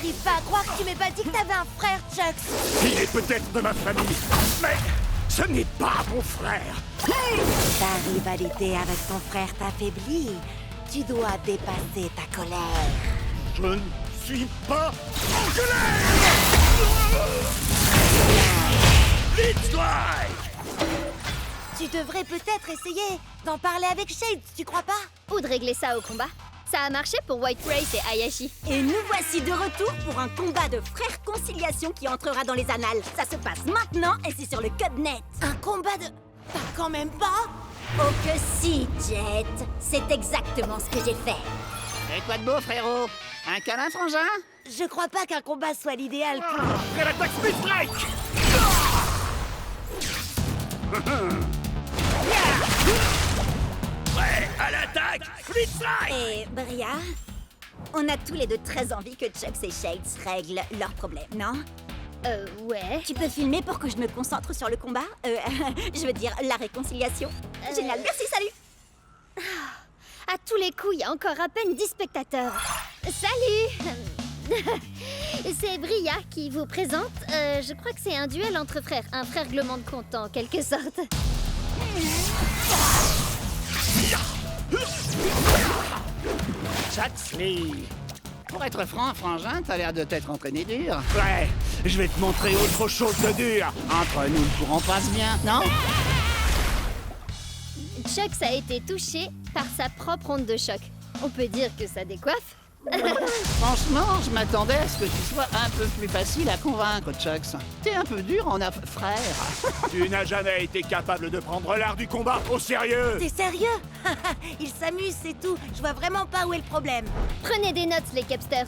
J'arrive pas à croire que tu m'aies pas dit que t'avais un frère, Chuck. Il est peut-être de ma famille, mais ce n'est pas mon frère. Ta rivalité avec ton frère t'affaiblit. Tu dois dépasser ta colère. Je ne suis pas en colère. Blitzstrike! Tu devrais peut-être essayer d'en parler avec Shades, tu crois pas? Ou de régler ça au combat. Ça a marché pour White Race et Hayashi. Et nous voici de retour pour un combat de frères conciliation qui entrera dans les annales. Ça se passe maintenant et c'est sur le Cubnet. Un combat de... T'as quand même pas? Oh que si, Jet. C'est exactement ce que j'ai fait. Et quoi de beau, frérot? Un câlin, frangin? Je crois pas qu'un combat soit l'idéal pour... Après l'attaque Blitzstrike! Prêt à l'attaque Blitzstrike! Et Bria, on a tous les deux très envie que Chucks et Shades règlent leurs problèmes, non? Ouais. Tu peux filmer pour que je me concentre sur le combat? Je veux dire, la réconciliation. Génial, merci, salut! À tous les coups, il y a encore à peine 10 spectateurs. Salut! C'est Bria qui vous présente. Je crois que c'est un duel entre frères. Un frère glement de compte, en quelque sorte. Chatsly! Pour être franc, frangin, t'as l'air de t'être entraîné dur. Ouais, je vais te montrer autre chose de dur. Entre nous, le courant passe bien, non? Chucks a été touché par sa propre onde de choc. On peut dire que ça décoiffe. Franchement, je m'attendais à ce que tu sois un peu plus facile à convaincre, Chucks. T'es un peu dur en frère. Tu n'as jamais été capable de prendre l'art du combat au sérieux. T'es sérieux? Il s'amuse, c'est tout. Je vois vraiment pas où est le problème. Prenez des notes, les Cubsters.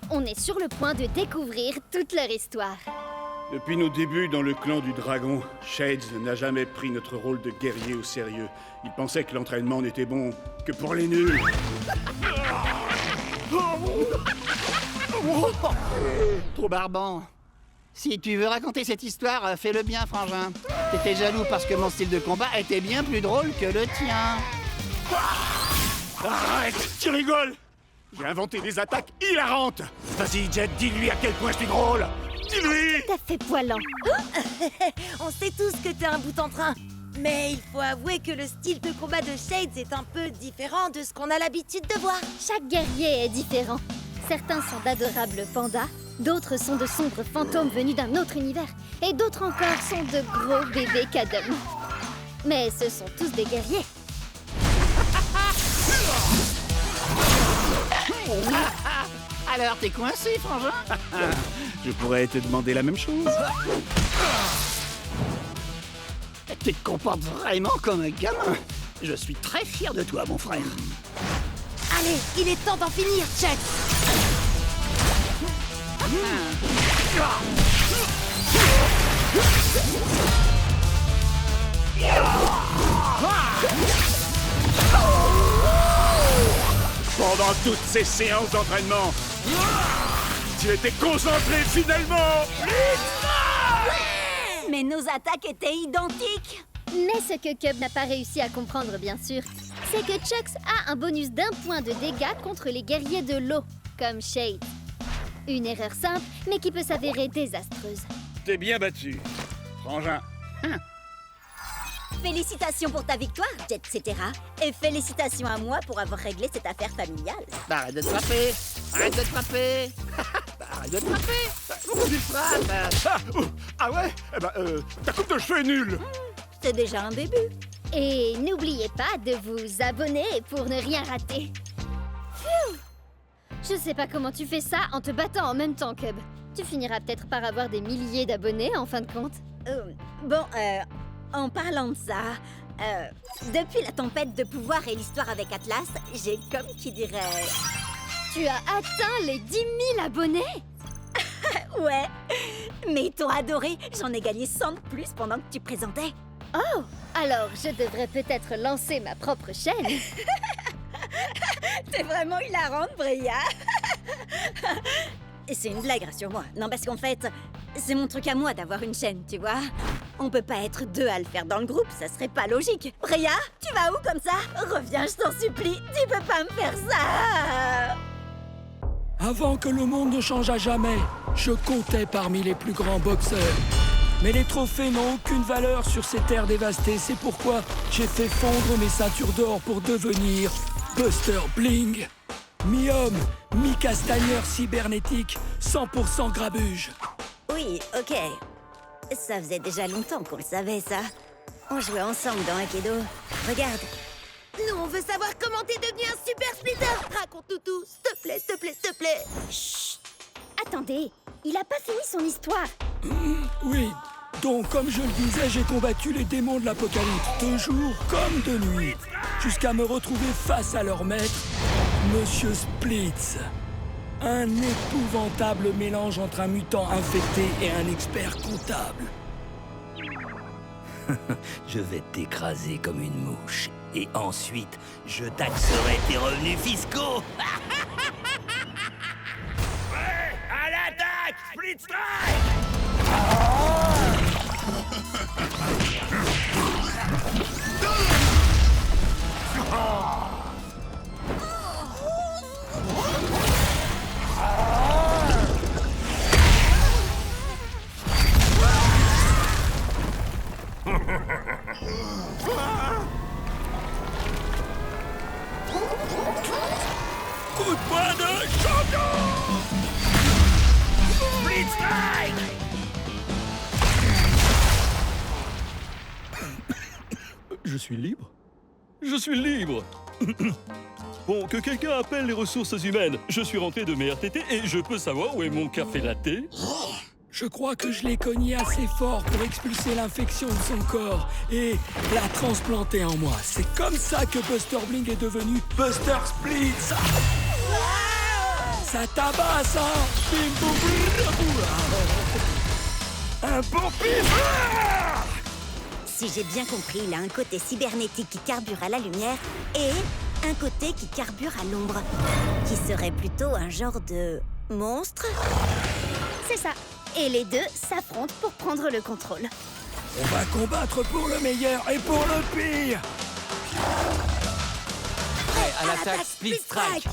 On est sur le point de découvrir toute leur histoire. Depuis nos débuts dans le clan du dragon, Shades n'a jamais pris notre rôle de guerrier au sérieux. Il pensait que l'entraînement n'était bon que pour les nuls. Trop barbant. Si tu veux raconter cette histoire, fais-le bien, frangin. T'étais jaloux parce que mon style de combat était bien plus drôle que le tien. Arrête, tu rigoles. J'ai inventé des attaques hilarantes. Vas-y, Jet, dis-lui à quel point je suis drôle. Dis-lui. T'as fait poilant. On sait tous que t'es un bout en train. Mais il faut avouer que le style de combat de Shades est un peu différent de ce qu'on a l'habitude de voir. Chaque guerrier est différent. Certains sont d'adorables pandas, d'autres sont de sombres fantômes venus d'un autre univers, et d'autres encore sont de gros bébés cadums. Mais ce sont tous des guerriers. Alors, t'es coincé, frangin? Je pourrais te demander la même chose. Tu te comportes vraiment comme un gamin. Je suis très fier de toi, mon frère. Allez, il est temps d'en finir, Chuck. Pendant toutes ces séances d'entraînement, tu étais concentré finalement. Mais nos attaques étaient identiques. Mais ce que Cub n'a pas réussi à comprendre, bien sûr, c'est que Chucks a un bonus d'1 point de dégâts contre les guerriers de l'eau, comme Shade. Une erreur simple, mais qui peut s'avérer désastreuse. T'es bien battu, frangin. Félicitations pour ta victoire, Jet, etc. Et félicitations à moi pour avoir réglé cette affaire familiale. Arrête de te frapper. Arrête de te frapper. Arrête de te frapper. Pourquoi tu te frappes? Ah ouais? Eh ben, ta coupe de cheveux est nulle. C'est déjà un début. Et n'oubliez pas de vous abonner pour ne rien rater. Phew! Je sais pas comment tu fais ça en te battant en même temps, Cub. Tu finiras peut-être par avoir des milliers d'abonnés en fin de compte. En parlant de ça, depuis la tempête de pouvoir et l'histoire avec Atlas, j'ai comme qui dirait... Tu as atteint les 10 000 abonnés? Ouais, mais ils t'ont adoré. J'en ai gagné 100 de plus pendant que tu présentais. Oh! Alors, je devrais peut-être lancer ma propre chaîne. T'es vraiment hilarante, Bria. C'est une blague, rassure-moi. Non, parce qu'en fait, c'est mon truc à moi d'avoir une chaîne, tu vois. On peut pas être deux à le faire dans le groupe, ça serait pas logique. Bria, tu vas où comme ça? Reviens, je t'en supplie. Tu peux pas me faire ça. Avant que le monde ne change à jamais, je comptais parmi les plus grands boxeurs. Mais les trophées n'ont aucune valeur sur ces terres dévastées. C'est pourquoi j'ai fait fondre mes ceintures d'or pour devenir Buster Bling. Mi-homme, mi-castagneur cybernétique, 100% grabuge. Oui, ok. Ça faisait déjà longtemps qu'on le savait, ça. On jouait ensemble dans Aikido. Regarde. Nous, on veut savoir comment t'es devenu un super splitter. Raconte-nous tout, s'il te plaît, s'il te plaît, s'il te plaît. Chut! Attendez, il a pas fini son histoire. Oui, donc comme je le disais, j'ai combattu les démons de l'apocalypse, de jour comme de nuit, jusqu'à me retrouver face à leur maître, Monsieur Splitz. Un épouvantable mélange entre un mutant infecté et un expert comptable. Je vais t'écraser comme une mouche. Et ensuite, je taxerai tes revenus fiscaux. Ouais, à l'attaque, Split Strike! Coup de poing de champion! Split Strike! Je suis libre? Je suis libre! Bon, que quelqu'un appelle les ressources humaines. Je suis rentré de mes RTT et je peux savoir où est mon café latte? Je crois que je l'ai cogné assez fort pour expulser l'infection de son corps et la transplanter en moi. C'est comme ça que Buster Bling est devenu Buster Splitz. Ça tabasse, hein? Bim, boum, boum, boum. Un bon pif! Si j'ai bien compris, il a un côté cybernétique qui carbure à la lumière et un côté qui carbure à l'ombre. Qui serait plutôt un genre de monstre? C'est ça. Et les deux s'affrontent pour prendre le contrôle. On va combattre pour le meilleur et pour le pire. Prêt à l'attaque, Split Strike!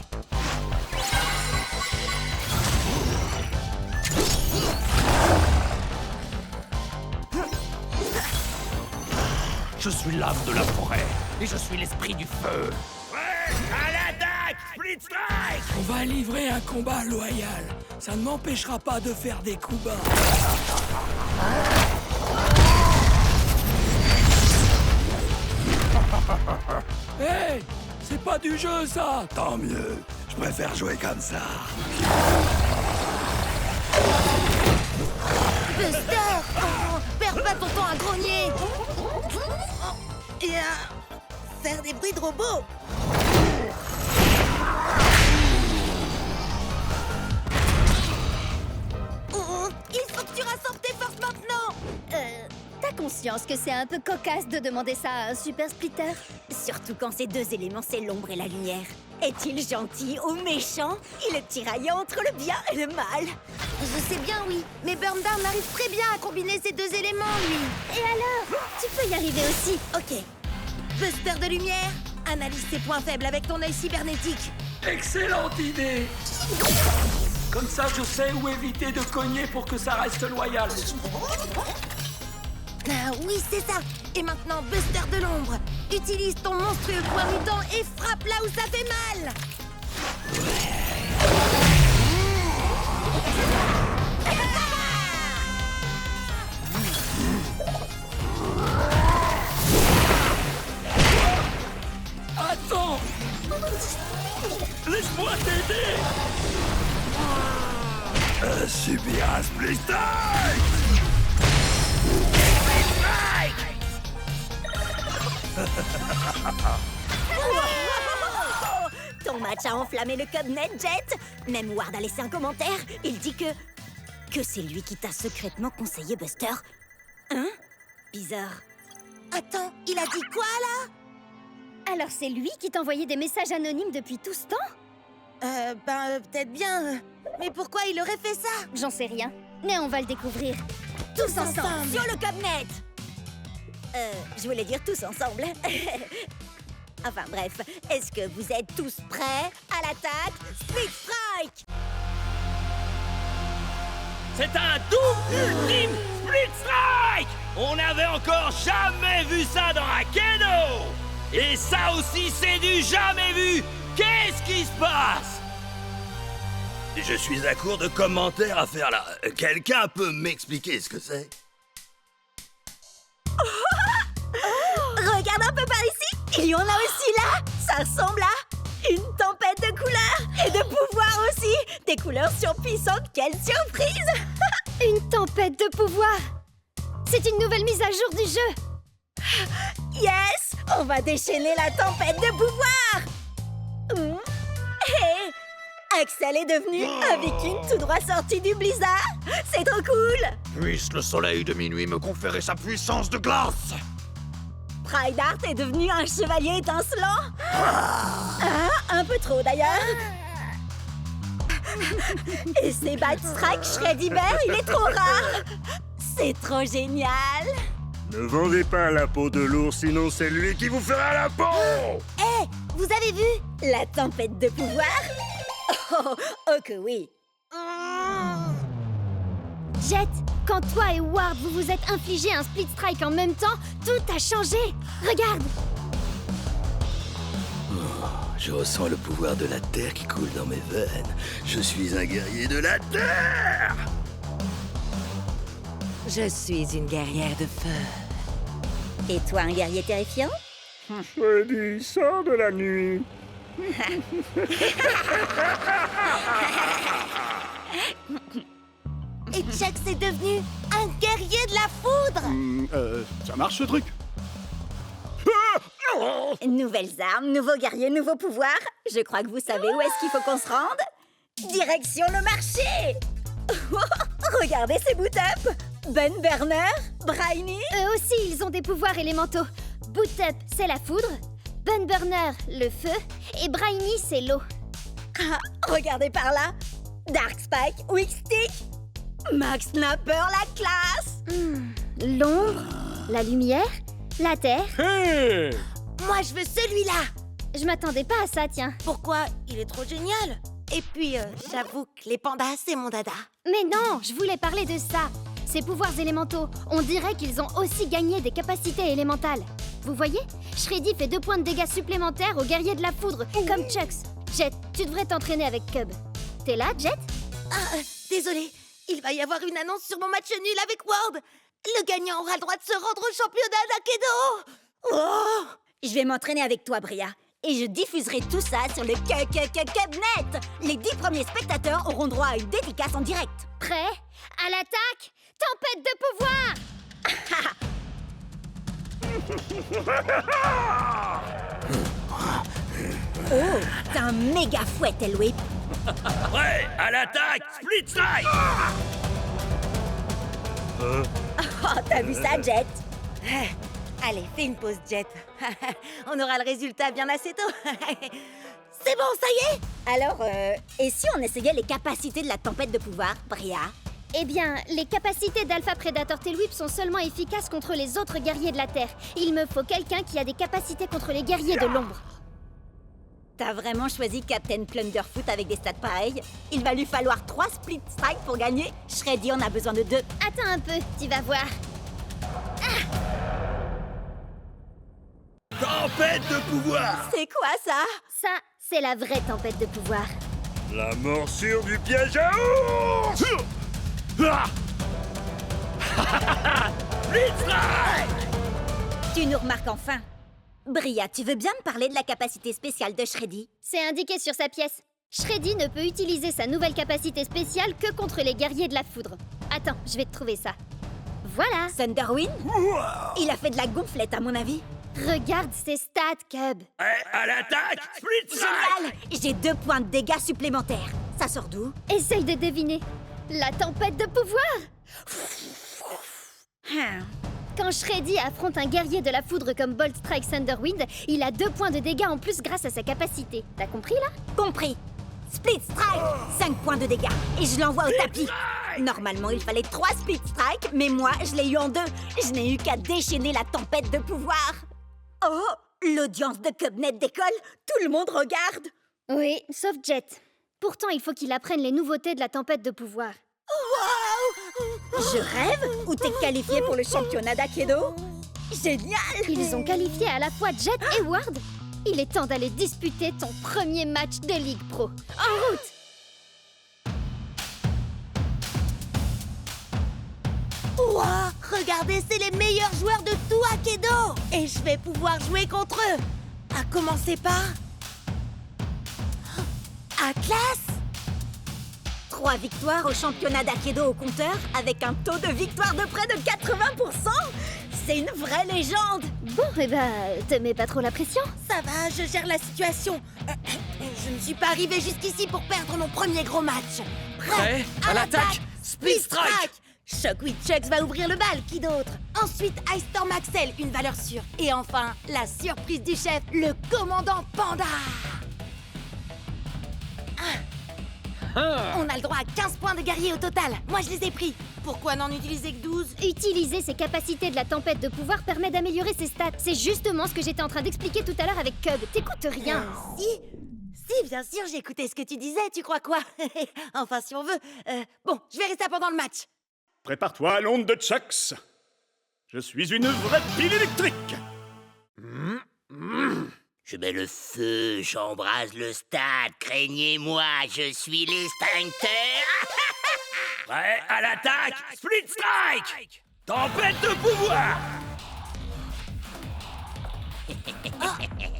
Je suis l'âme de la forêt et je suis l'esprit du feu. Prêt à l'attaque, Split Strike! On va livrer un combat loyal. Ça ne m'empêchera pas de faire des coups bas. Hé! C'est pas du jeu, ça! Tant mieux. Je préfère jouer comme ça. Buster! Oh, perds pas ton temps à grogner! Et à faire des bruits de robots! Oh, il faut que tu rassembles tes forces maintenant! T'as conscience que c'est un peu cocasse de demander ça à un super splitter? Surtout quand ces deux éléments, c'est l'ombre et la lumière. Est-il gentil ou méchant? Il est tiraillant entre le bien et le mal. Je sais bien, oui, mais Burndown arrive très bien à combiner ces deux éléments, lui! Et alors? Tu peux y arriver aussi. Ok. Buster de lumière, analyse tes points faibles avec ton œil cybernétique. Excellente idée! Comme ça, je sais où éviter de cogner pour que ça reste loyal. Ah oui, c'est ça! Et maintenant, Buster de l'ombre! Utilise ton monstrueux poing mutant et frappe là où ça fait mal! Attends! Laisse-moi t'aider! Subir un split strike! Ton match a enflammé le Cubnet, Jet. Même Ward a laissé un commentaire. Il dit que c'est lui qui t'a secrètement conseillé Buster. Hein? Bizarre. Attends, il a dit quoi, là? Alors c'est lui qui t'envoyait des messages anonymes depuis tout ce temps? Peut-être bien. Mais pourquoi il aurait fait ça? J'en sais rien. Mais on va le découvrir. Tous ensemble. Sur le Cubnet. Je voulais dire tous ensemble. Enfin bref, est-ce que vous êtes tous prêts à l'attaque? Split Strike! C'est un double ultime Split Strike! On n'avait encore jamais vu ça dans Akedo! Et ça aussi, c'est du jamais vu! Qu'est-ce qui se passe? Je suis à court de commentaires à faire là. Quelqu'un peut m'expliquer ce que c'est? Regarde un peu par ici. Il y en a aussi là. Ça ressemble à une tempête de couleurs et de pouvoirs aussi. Des couleurs surpuissantes. Quelle surprise! Une tempête de pouvoir! C'est une nouvelle mise à jour du jeu! Yes! On va déchaîner la tempête de pouvoir! Hé! Axel est devenu un viking tout droit sorti du blizzard! C'est trop cool! Puisse le soleil de minuit me conférer sa puissance de glace! Prydart est devenu un chevalier étincelant! Ah, un peu trop d'ailleurs! Et c'est Bad Strike Shreddy Bear, il est trop rare! C'est trop génial! Ne vendez pas la peau de l'ours, sinon c'est lui qui vous fera la peau! Hé, vous avez vu la tempête de pouvoir? Oh que oui! Jet, quand toi et Ward vous vous êtes infligé un split strike en même temps, tout a changé! Regarde! Je ressens le pouvoir de la terre qui coule dans mes veines. Je suis un guerrier de la terre! Je suis une guerrière de feu. Et toi, un guerrier terrifiant? Shreddy, sors de la nuit! Et Chuck c'est devenu un guerrier de la foudre. Ça marche ce truc? Nouvelles armes, nouveaux guerriers, nouveaux pouvoirs. Je crois que vous savez où est-ce qu'il faut qu'on se rende. Direction le marché. Regardez ces boot-up. Ben Burner, Briny. Eux aussi, ils ont des pouvoirs élémentaux. Boot Up, c'est la foudre. Bun Burner, le feu. Et Briny, c'est l'eau. Ah, regardez par là. Dark Spike, Weak Stick. Max Snapper, la classe. L'ombre, la lumière, la terre. Hé! Moi je veux celui-là. Je m'attendais pas à ça, tiens. Pourquoi? Il est trop génial. Et puis, j'avoue que les pandas, c'est mon dada. Mais non, je voulais parler de ça. Ces pouvoirs élémentaux, on dirait qu'ils ont aussi gagné des capacités élémentales. Vous voyez? Shreddy fait 2 points de dégâts supplémentaires aux guerriers de la foudre, comme Chucks. Jet, tu devrais t'entraîner avec Cub. T'es là, Jet? Ah, désolé. Il va y avoir une annonce sur mon match nul avec Ward. Le gagnant aura le droit de se rendre au championnat d'Akedo. Oh! Je vais m'entraîner avec toi, Bria. Et je diffuserai tout ça sur le Cubnet. Les 10 premiers spectateurs auront droit à une dédicace en direct. Prêt? À l'attaque? Tempête de pouvoir! Oh, t'as un méga fouet, Elway. Ouais, à l'attaque! Split Strike! Oh, t'as vu ça, Jet? Allez, fais une pause, Jet. On aura le résultat bien assez tôt. C'est bon, ça y est? Alors, et si on essayait les capacités de la tempête de pouvoir, Bria? Eh bien, les capacités d'Alpha Predator Tailwhip sont seulement efficaces contre les autres guerriers de la Terre. Il me faut quelqu'un qui a des capacités contre les guerriers de l'ombre. T'as vraiment choisi Captain Plunderfoot avec des stats pareils? Il va lui falloir 3 split strikes pour gagner. Shreddy en a besoin de 2. Attends un peu, tu vas voir. Tempête de pouvoir! C'est quoi ça? Ça, c'est la vraie tempête de pouvoir. La morsure du piège à ours! Split Strike! Tu nous remarques enfin. Bria, tu veux bien me parler de la capacité spéciale de Shreddy? C'est indiqué sur sa pièce. Shreddy ne peut utiliser sa nouvelle capacité spéciale que contre les guerriers de la foudre. Attends, je vais te trouver ça. Voilà. Thunderwind? Il a fait de la gonflette, à mon avis. Regarde ses stats, Cub. À l'attaque! Split Strike! Génial! J'ai 2 points de dégâts supplémentaires. Ça sort d'où? Essaye de deviner. La tempête de pouvoir! Quand Shreddy affronte un guerrier de la foudre comme Bolt Strike Thunderwind, il a 2 points de dégâts en plus grâce à sa capacité. T'as compris là? Compris. Split Strike, 5 points de dégâts. Et je l'envoie au tapis. Normalement, il fallait 3 Split Strike, mais moi, je l'ai eu en 2. Je n'ai eu qu'à déchaîner la tempête de pouvoir. Oh, l'audience de Cubnet décolle. Tout le monde regarde. Oui, sauf Jet. Pourtant, il faut qu'il apprenne les nouveautés de la tempête de pouvoir. Wow! Je rêve? Ou t'es qualifié pour le championnat d'Aikido? Génial! Ils ont qualifié à la fois Jet et Ward. Il est temps d'aller disputer ton premier match de Ligue Pro. En route! Ouah, regardez, c'est les meilleurs joueurs de tout Aikido! Et je vais pouvoir jouer contre eux! À commencer par... Atlas? 3 victoires au championnat d'Aikido au compteur avec un taux de victoire de près de 80%. C'est une vraie légende. Bon, te mets pas trop la pression? Ça va, je gère la situation. Je ne suis pas arrivée jusqu'ici pour perdre mon premier gros match. Prêt à l'attaque, Split Strike. Shockwave Chucks va ouvrir le bal, qui d'autre? Ensuite, Ice Storm Axel, une valeur sûre. Et enfin, la surprise du chef, le commandant Panda. On a le droit à 15 points de guerrier au total. Moi, je les ai pris. Pourquoi n'en utiliser que 12? Utiliser ses capacités de la tempête de pouvoir permet d'améliorer ses stats. C'est justement ce que j'étais en train d'expliquer tout à l'heure avec Cub. T'écoutes rien. Si, bien sûr, j'ai écouté ce que tu disais. Tu crois quoi? Enfin, si on veut. Bon, je verrai ça pendant le match. Prépare-toi à l'onde de Chucks. Je suis une vraie pile électrique. Je mets le feu, j'embrase le stade, craignez-moi, je suis l'extincteur. Prêt à l'attaque, Split Strike. Tempête de pouvoir.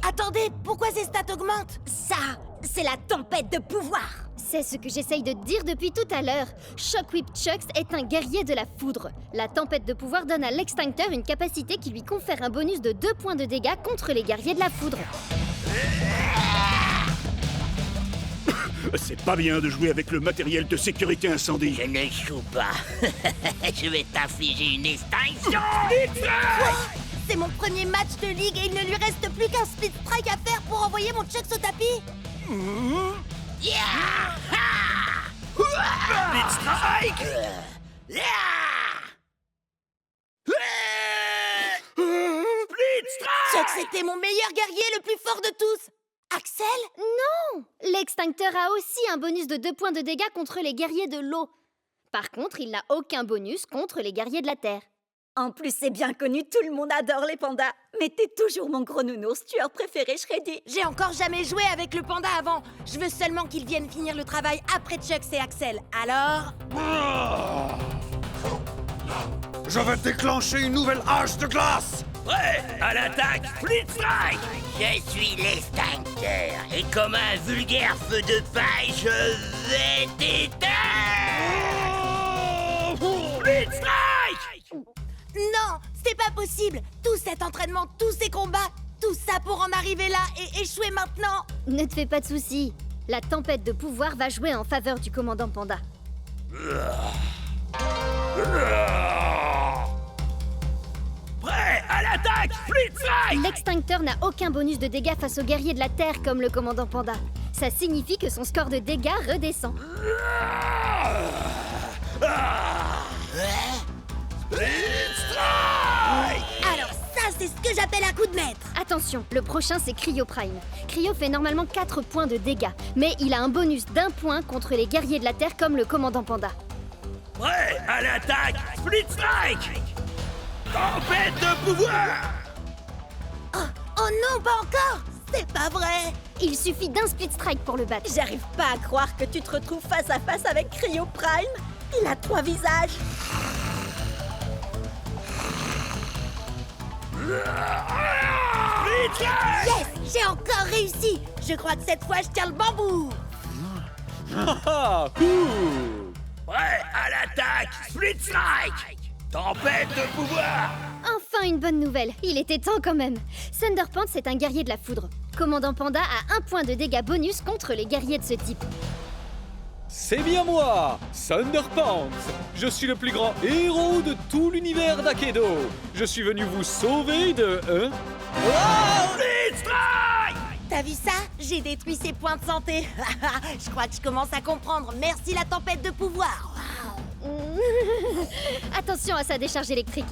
Attendez, pourquoi ces stats augmentent? Ça, c'est la tempête de pouvoir. C'est ce que j'essaye de te dire depuis tout à l'heure. Shockwave Chucks est un guerrier de la foudre. La tempête de pouvoir donne à l'extincteur une capacité qui lui confère un bonus de 2 points de dégâts contre les guerriers de la foudre. C'est pas bien de jouer avec le matériel de sécurité incendie. Je ne joue pas. Je vais t'infliger une extinction. C'est mon premier match de ligue et il ne lui reste plus qu'un Split Strike à faire pour envoyer mon Chucks au tapis. Split Strike. Split Strike. Chucks était mon meilleur guerrier, le plus fort de tous. Axel? Non! L'extincteur a aussi un bonus de 2 points de dégâts contre les guerriers de l'eau. Par contre, il n'a aucun bonus contre les guerriers de la terre. En plus, c'est bien connu, tout le monde adore les pandas. Mais t'es toujours mon gros nounours, tueur préféré, Shreddy. J'ai encore jamais joué avec le panda avant. Je veux seulement qu'il vienne finir le travail après Chucks et Axel. Alors... Je vais déclencher une nouvelle hache de glace. Prêt à l'attaque, Split Strike. Je suis l'extincteur, et comme un vulgaire feu de paille, je vais t'éteindre. Split Strike. Non, c'est pas possible. Tout cet entraînement, tous ces combats, tout ça pour en arriver là et échouer maintenant. Ne te fais pas de soucis. La tempête de pouvoir va jouer en faveur du commandant Panda. Prêt à l'attaque, Split Strike. L'extincteur n'a aucun bonus de dégâts face aux guerriers de la Terre comme le commandant Panda. Ça signifie que son score de dégâts redescend. Split Strike. Alors ça, c'est ce que j'appelle un coup de maître. Attention, le prochain c'est Cryo Prime. Cryo fait normalement 4 points de dégâts, mais il a un bonus d'1 point contre les guerriers de la Terre comme le commandant Panda. Prêt à l'attaque, Split Strike. Tempête de pouvoir. Oh non, pas encore. C'est pas vrai. Il suffit d'un Split Strike pour le battre. J'arrive pas à croire que tu te retrouves face à face avec Cryo Prime. Il a 3 visages. Split Strike. Yes, j'ai encore réussi. Je crois que cette fois, je tiens le bambou. Prêt à l'attaque, Split Strike. Tempête de pouvoir. Enfin une bonne nouvelle, il était temps quand même. Thunderpants c'est un guerrier de la foudre. Commandant Panda a 1 point de dégâts bonus contre les guerriers de ce type. C'est bien moi, Thunderpants. Je suis le plus grand héros de tout l'univers d'Aikido. Je suis venu vous sauver de... Split Strike. T'as vu ça? J'ai détruit ses points de santé. Je crois que je commence à comprendre. Merci la tempête de pouvoir. Attention à sa décharge électrique.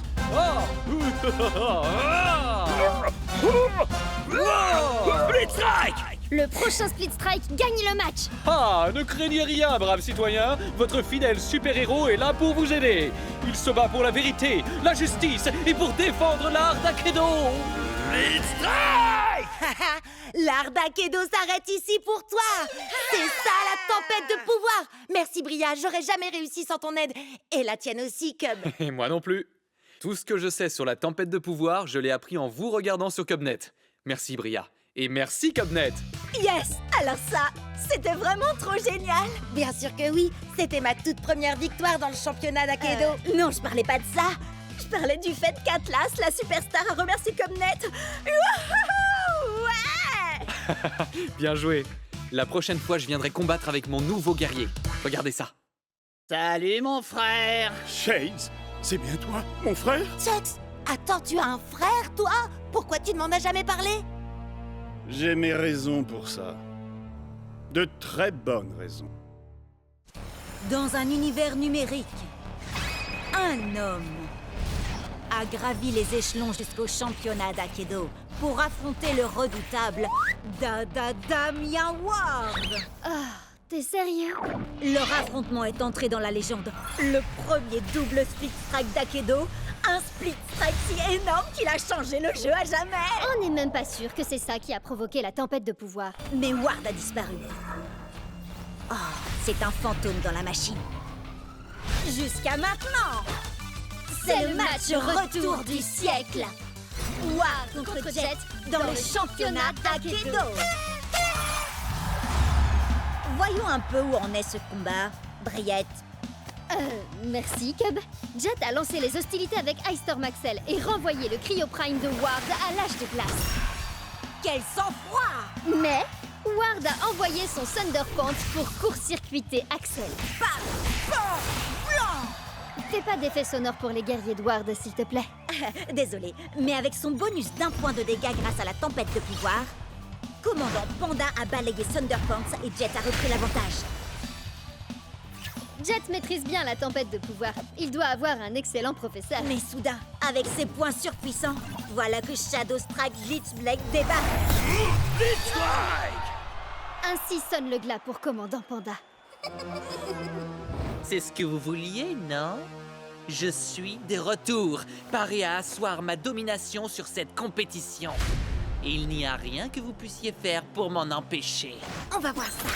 Split Strike. Le prochain Split Strike gagne le match. Ah, ne craignez rien, braves citoyens. Votre fidèle super-héros est là pour vous aider. Il se bat pour la vérité, la justice et pour défendre l'art d'Akedo. Split Strike! L'art d'Akedo s'arrête ici pour toi. C'est ça la tempête de pouvoir. Merci Bria, j'aurais jamais réussi sans ton aide. Et la tienne aussi, Cub. Et moi non plus. Tout ce que je sais sur la tempête de pouvoir, je l'ai appris en vous regardant sur Cubnet. Merci Bria. Et merci Cubnet. Yes! Alors ça, c'était vraiment trop génial! Bien sûr que oui, c'était ma toute première victoire dans le championnat d'Akedo. Non, je parlais pas de ça. Je parlais du fait qu'Atlas, la superstar, a remercié Cubnet. Wouhou! Ouais! Bien joué. La prochaine fois, je viendrai combattre avec mon nouveau guerrier. Regardez ça. Salut mon frère! Shades, c'est bien toi, mon frère? Chucks, attends, tu as un frère, toi? Pourquoi tu ne m'en as jamais parlé? J'ai mes raisons pour ça. De très bonnes raisons. Dans un univers numérique, un homme a gravi les échelons jusqu'au championnat d'Akedo pour affronter le redoutable Damien Ward. Ah, t'es sérieux? Leur affrontement est entré dans la légende. Le premier double split strike d'Akedo, un split strike si énorme qu'il a changé le jeu à jamais. On n'est même pas sûr que c'est ça qui a provoqué la tempête de pouvoir. Mais Ward a disparu. Oh, c'est un fantôme dans la machine. Jusqu'à maintenant. C'est le match retour du siècle. Ward contre Jet dans le championnat d'Akedo. Voyons un peu où en est ce combat, Briette. Merci, Cub. Jet a lancé les hostilités avec Ice Storm Axel et renvoyé le Cryo Prime de Ward à l'âge de glace. Quel sang-froid! Mais Ward a envoyé son Thunder Pants pour court-circuiter Axel. Bam! Bam! Blanc! Fais pas d'effet sonore pour les guerriers de Ward, s'il te plaît. Désolé, mais avec son bonus d'1 point de dégâts grâce à la tempête de pouvoir, Commandant Panda a balayé Thunderpants et Jet a repris l'avantage. Jet maîtrise bien la tempête de pouvoir. Il doit avoir un excellent professeur. Mais soudain, avec ses points surpuissants, voilà que Shadow Strike Glitchblade débarque. Split Strike! Ainsi sonne le glas pour Commandant Panda. C'est ce que vous vouliez, non? Je suis de retour, paré à asseoir ma domination sur cette compétition. Et il n'y a rien que vous puissiez faire pour m'en empêcher. On va voir ça.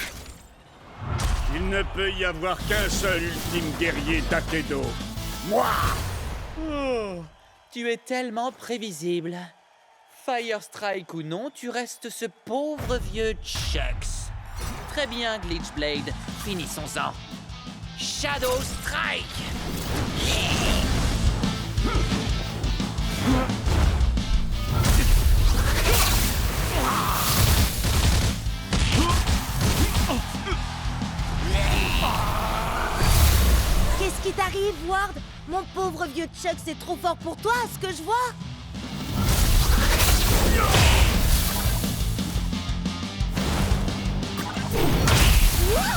Il ne peut y avoir qu'un seul ultime guerrier d'Akedo. Moi! Oh, tu es tellement prévisible. Fire Strike ou non, tu restes ce pauvre vieux Chucks. Très bien, Glitchblade. Finissons-en. Shadow Strike! Qu'est-ce qui t'arrive, Ward? Mon pauvre vieux Chuck, c'est trop fort pour toi, ce que je vois. Wouhou!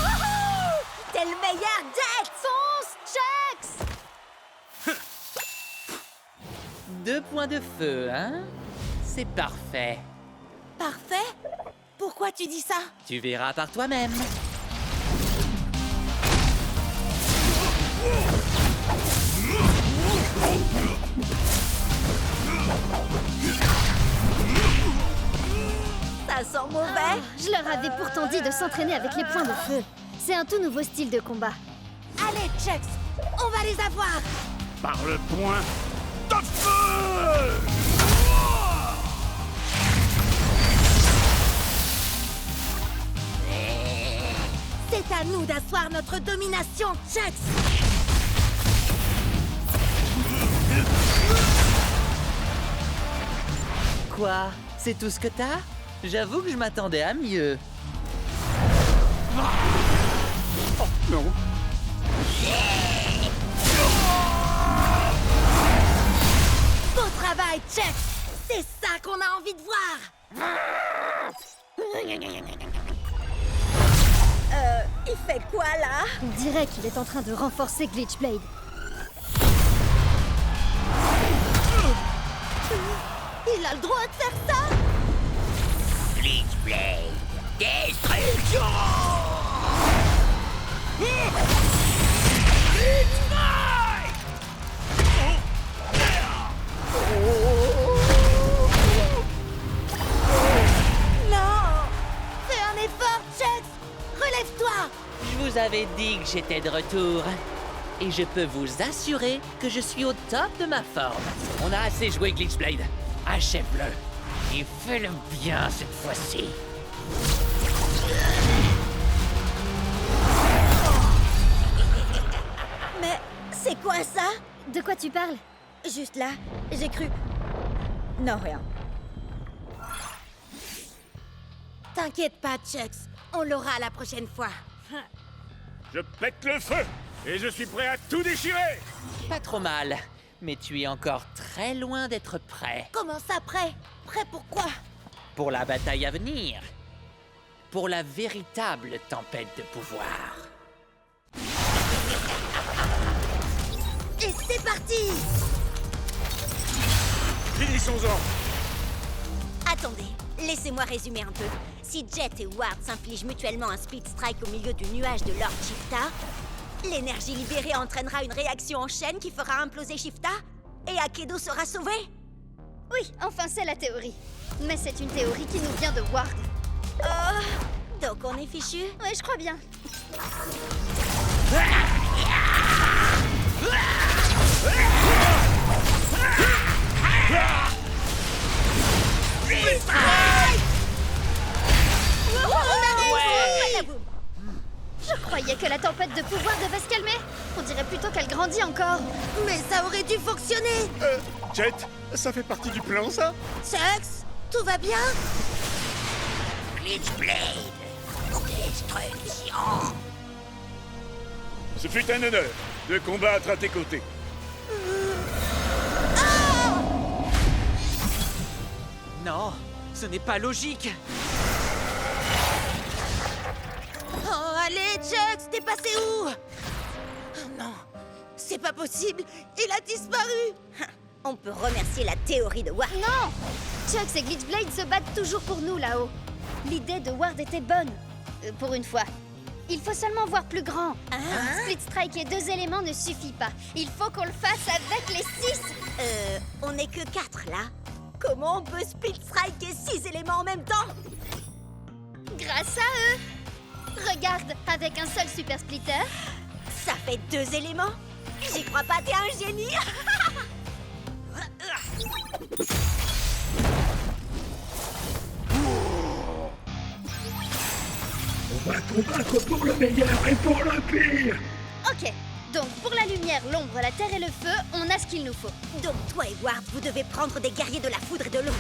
T'es le meilleur, Jet! Fonce, Chucks! 2 points de feu, hein? C'est parfait. Parfait? Pourquoi tu dis ça? Tu verras par toi-même. Ça sent mauvais. Ah, je leur avais pourtant dit de s'entraîner avec les points de feu. C'est un tout nouveau style de combat. Allez, Chucks, on va les avoir. Par le point de feu! C'est à nous d'asseoir notre domination, Chucks. Quoi? C'est tout ce que t'as? J'avoue que je m'attendais à mieux. Oh, non. Beau travail, Chucks. C'est ça qu'on a envie de voir. Il fait quoi, là? On dirait qu'il est en train de renforcer Glitchblade. Il a le droit de faire ça? Glitchblade, Destruction! Non! Fais un effort, Chucks! Relève-toi! Je vous avais dit que j'étais de retour. Et je peux vous assurer que je suis au top de ma forme. On a assez joué, Glitchblade. Achève-le. Et fais-le bien cette fois-ci. Mais c'est quoi ça? De quoi tu parles? Juste là, j'ai cru... Non, rien. T'inquiète pas, Chucks. On l'aura la prochaine fois. Je pète le feu et je suis prêt à tout déchirer. Pas trop mal. Mais tu es encore très loin d'être prêt. Comment ça, prêt? Prêt pour quoi? Pour la bataille à venir. Pour la véritable tempête de pouvoir. Et c'est parti! Finissons-en. Attendez, laissez-moi résumer un peu. Si Jet et Ward s'infligent mutuellement un split strike au milieu du nuage de Lord Shifta, l'énergie libérée entraînera une réaction en chaîne qui fera imploser Shifta et Akedo sera sauvé. Oui, enfin c'est la théorie. Mais c'est une théorie qui nous vient de Ward. Oh, donc on est fichu? Ouais, je crois bien. Je croyais que la tempête de pouvoir devait se calmer. On dirait plutôt qu'elle grandit encore. Mais ça aurait dû fonctionner! Jet, ça fait partie du plan, ça? Chucks, tout va bien? Glitchblade! Destruction! Ce fut un honneur de combattre à tes côtés. Non, ce n'est pas logique. Oh, allez, Chucks, t'es passé où? Oh non, c'est pas possible, il a disparu! On peut remercier la théorie de Ward. Non! Chucks et Glitchblade se battent toujours pour nous là-haut. L'idée de Ward était bonne. Pour une fois. Il faut seulement voir plus grand. Split Strike et 2 éléments ne suffit pas. Il faut qu'on le fasse avec les 6. On n'est que 4 là. Comment on peut split strike et 6 éléments en même temps? Grâce à eux. Regarde, avec un seul super splitter. Ça fait 2 éléments? J'y crois pas, t'es un génie. On va combattre pour le meilleur et pour le pire. Ok, donc pour la lumière, l'ombre, la terre et le feu, on a ce qu'il nous faut. Donc toi et Ward, vous devez prendre des guerriers de la foudre et de l'eau.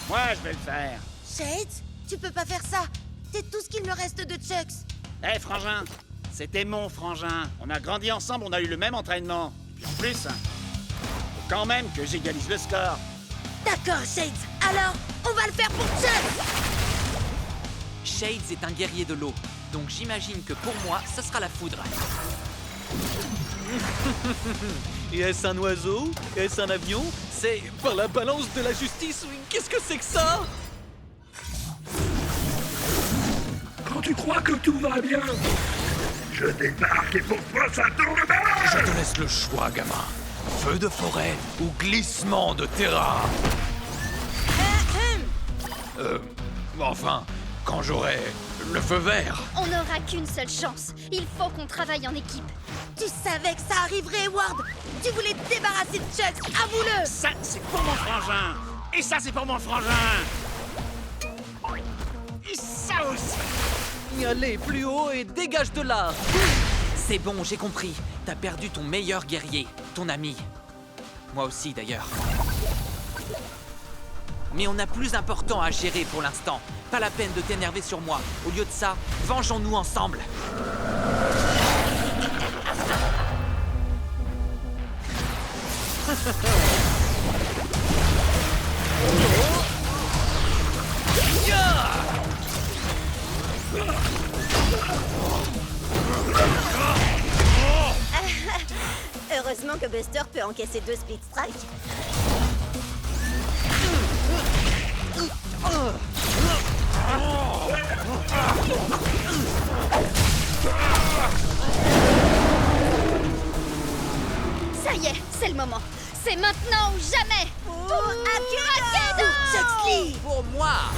Moi, je vais le faire. Shades, tu peux pas faire ça. C'est tout ce qu'il me reste de Chucks. Hé, frangin, c'était mon frangin. On a grandi ensemble, on a eu le même entraînement. En plus, faut quand même que j'égalise le score. D'accord, Shades. Alors, on va le faire pour Chucks. Shades est un guerrier de l'eau, donc j'imagine que pour moi, ce sera la foudre. Et est-ce un oiseau? Est-ce un avion? C'est par la balance de la justice? Qu'est-ce que c'est que ça? Quand tu crois que tout va bien, je débarque et pour toi ça tourne mal. Je te laisse le choix, gamin. Feu de forêt ou glissement de terrain. Enfin, quand j'aurai le feu vert. On n'aura qu'une seule chance. Il faut qu'on travaille en équipe. Tu savais que ça arriverait, Ward. Tu voulais te débarrasser de Chucks. Avoue-le. Ça, c'est pour mon frangin. Et ça, c'est pour mon frangin. Et ça aussi. Allez, plus haut et dégage de là. C'est bon, j'ai compris. T'as perdu ton meilleur guerrier, ton ami. Moi aussi, d'ailleurs. Mais on a plus important à gérer pour l'instant. Pas la peine de t'énerver sur moi. Au lieu de ça, vengeons-nous ensemble. Heureusement que Buster peut encaisser 2 split strikes. Ça y est, c'est le moment. C'est maintenant ou jamais. Pour Akedo! Chuxley! Pour moi!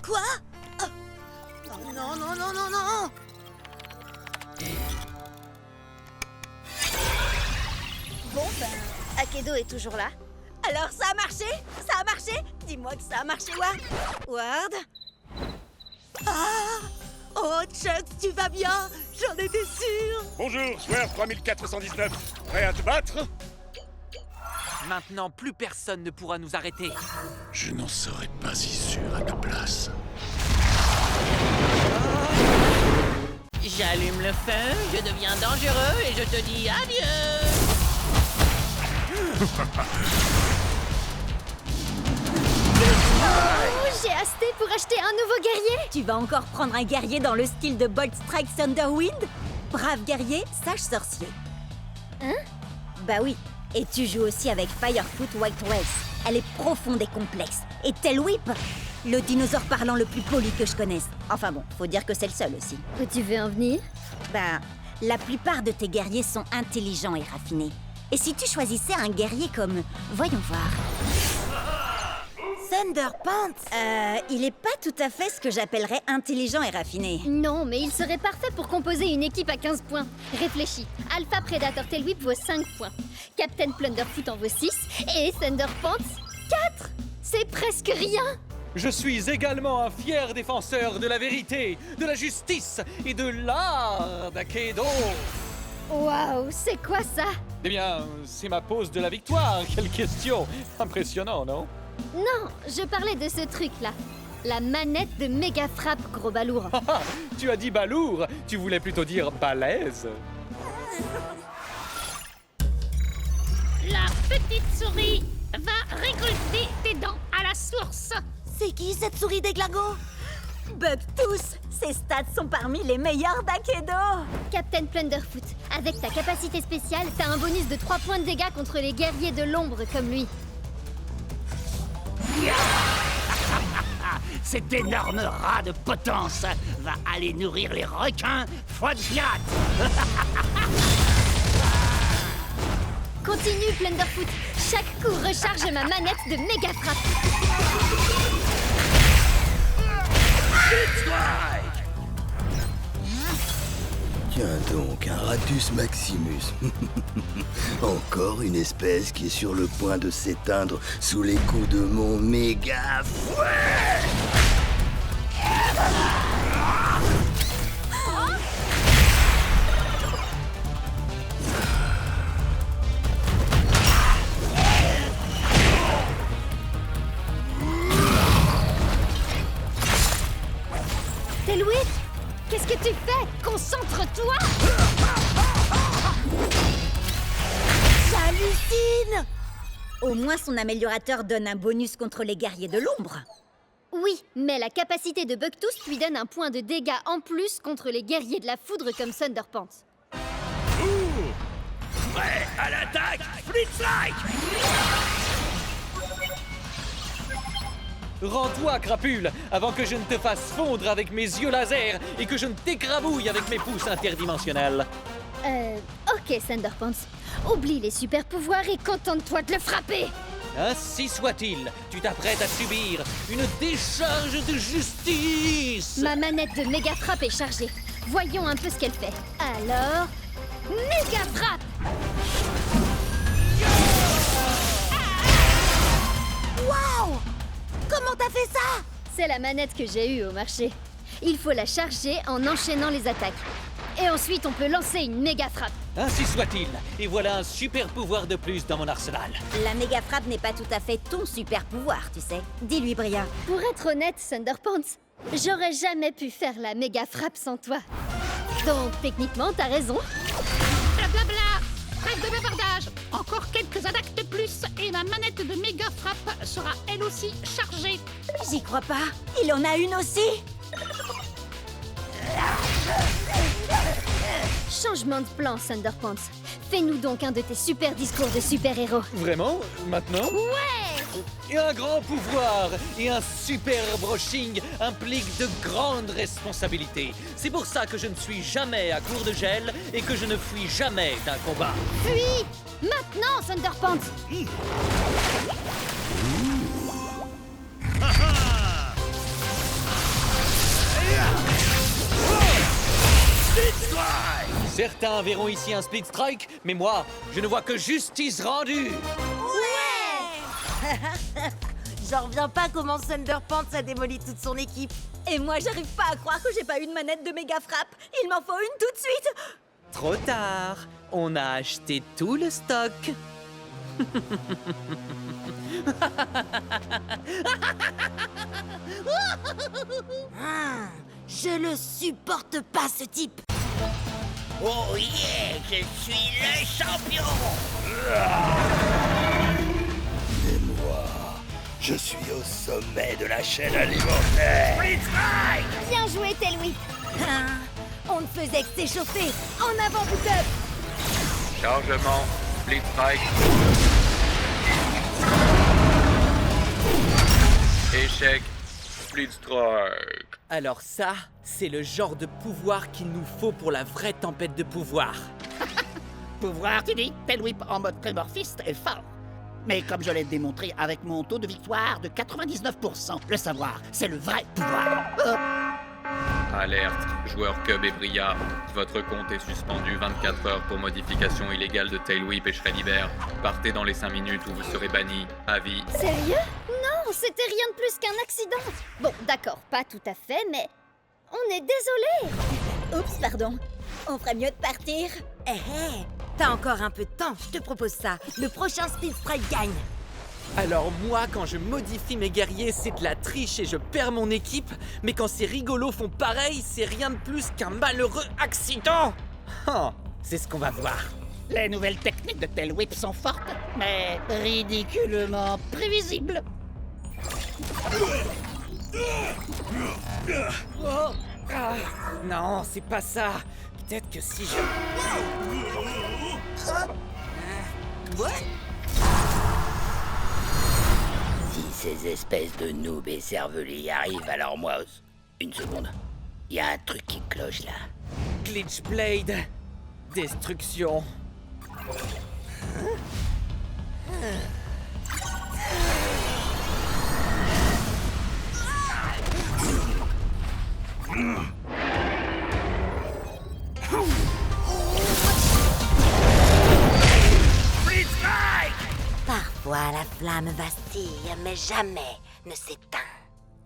Quoi? Oh. Non, non, non, non, non! Bon, ben, Akedo est toujours là. Alors, ça a marché? Ça a marché? Dis-moi que ça a marché, Ward. Ward? Ah! Oh, Chuck, tu vas bien? J'en étais sûre! Bonjour, joueur 3419. Prêt à te battre? Maintenant, plus personne ne pourra nous arrêter. Je n'en serais pas si sûr à ta place. J'allume le feu, je deviens dangereux et je te dis adieu! Oh, j'ai hasté pour acheter un nouveau guerrier. Tu vas encore prendre un guerrier dans le style de Bolt Strike Thunderwind? Brave guerrier, sage sorcier. Hein? Bah oui. Et tu joues aussi avec Firefoot White Whales. Elle est profonde et complexe. Et Tail Whip, le dinosaure parlant le plus poli que je connaisse. Enfin bon, faut dire que c'est le seul aussi. Où tu veux en venir? Bah, la plupart de tes guerriers sont intelligents et raffinés. Et si tu choisissais un guerrier comme... Voyons voir. Thunderpants! Il est pas tout à fait ce que j'appellerais intelligent et raffiné. Non, mais il serait parfait pour composer une équipe à 15 points. Réfléchis. Alpha Predator Tail Whip vaut 5 points. Captain Plunderfoot en vaut 6. Et Thunderpants, 4! C'est presque rien! Je suis également un fier défenseur de la vérité, de la justice et de l'art d'Akedo. Waouh, c'est quoi ça? Eh bien, c'est ma pose de la victoire. Quelle question! Impressionnant, non? Non, je parlais de ce truc-là. La manette de méga frappe, gros balourd. Ah, tu as dit balourd. Tu voulais plutôt dire balèze. La petite souris va récolter tes dents à la source. C'est qui cette souris déglingo? Bugtooth, ses stats sont parmi les meilleurs d'Akedo. Captain Plunderfoot, avec ta capacité spéciale, t'as un bonus de 3 points de dégâts contre les guerriers de l'ombre comme lui. Cet énorme rat de potence va aller nourrir les requins foie de pirate. Continue, Plunderfoot. Chaque coup recharge ma manette de méga frappe. Tiens donc, un Ratus Maximus. Encore une espèce qui est sur le point de s'éteindre sous les coups de mon méga fouet. Tail Whip, qu'est-ce que tu fais? Concentre-toi! J'hallucine! Au moins son améliorateur donne un bonus contre les guerriers de l'ombre. Oui, mais la capacité de Bugtooth lui donne un point de dégâts en plus contre les guerriers de la foudre comme Thunderpants. Prêt à l'attaque! Split Strike! Rends-toi, crapule, avant que je ne te fasse fondre avec mes yeux laser et que je ne t'écrabouille avec mes pouces interdimensionnels. Ok, Thunderpants. Oublie les super pouvoirs et contente-toi de le frapper! Ainsi soit-il, tu t'apprêtes à subir une décharge de justice! Ma manette de méga frappe est chargée. Voyons un peu ce qu'elle fait. Alors... méga frappe! Waouh! Comment t'as fait ça? C'est la manette que j'ai eue au marché. Il faut la charger en enchaînant les attaques. Et ensuite, on peut lancer une méga frappe. Ainsi soit-il, et voilà un super pouvoir de plus dans mon arsenal. La méga frappe n'est pas tout à fait ton super pouvoir, tu sais. Dis-lui, Bria. Pour être honnête, Thunderpants, j'aurais jamais pu faire la méga frappe sans toi. Donc, techniquement, t'as raison. Blablabla. Trêve de bavardage. Encore quelques attaques de plus et ma manette de méga frappe sera elle aussi chargée. J'y crois pas. Il en a une aussi. Changement de plan, Thunderpants. Fais-nous donc un de tes super discours de super-héros. Vraiment? Maintenant? Ouais! Et un grand pouvoir et un super brushing impliquent de grandes responsabilités. C'est pour ça que je ne suis jamais à court de gel et que je ne fuis jamais d'un combat. Fuis! Maintenant, Thunderpants! Certains verront ici un split strike, mais moi, je ne vois que justice rendue. Ouais. J'en reviens pas comment Thunderpants a démoli toute son équipe. Et moi, j'arrive pas à croire que j'ai pas une manette de méga frappe. Il m'en faut une tout de suite. Trop tard. On a acheté tout le stock. Je le supporte pas, ce type. Oh yeah, je suis le champion. Et moi, je suis au sommet de la chaîne alimentaire. Split Strike! Bien joué, Tailwhip! On ne faisait que s'échauffer. En avant, Boot-Up! Chargement, Split Strike. Échec, Split Strike. Alors ça, c'est le genre de pouvoir qu'il nous faut pour la vraie tempête de pouvoir. Pouvoir, tu dis? Tailwhip en mode prémorphiste est fort. Mais comme je l'ai démontré avec mon taux de victoire de 99%, le savoir, c'est le vrai pouvoir. Alerte, joueur Cub et Bria. Votre compte est suspendu 24 heures pour modification illégale de Tailwhip et Shreddibear. Partez dans les 5 minutes où vous serez banni. À vie. Sérieux? Non, c'était rien de plus qu'un accident. Bon, d'accord, pas tout à fait, mais on est désolé. Oups, pardon. On ferait mieux de partir. T'as encore un peu de temps, je te propose ça. Le prochain Split Strike gagne. Alors moi, quand je modifie mes guerriers, c'est de la triche et je perds mon équipe. Mais quand ces rigolos font pareil, c'est rien de plus qu'un malheureux accident. C'est ce qu'on va voir. Les nouvelles techniques de Tailwhip sont fortes, mais ridiculement prévisibles. Non, c'est pas ça. Peut-être que si je... Si ces espèces de noobs et cervelés y arrivent, alors moi... Une seconde. Il y a un truc qui cloche là. Glitchblade. Destruction. Parfois la flamme vacille, mais jamais ne s'éteint.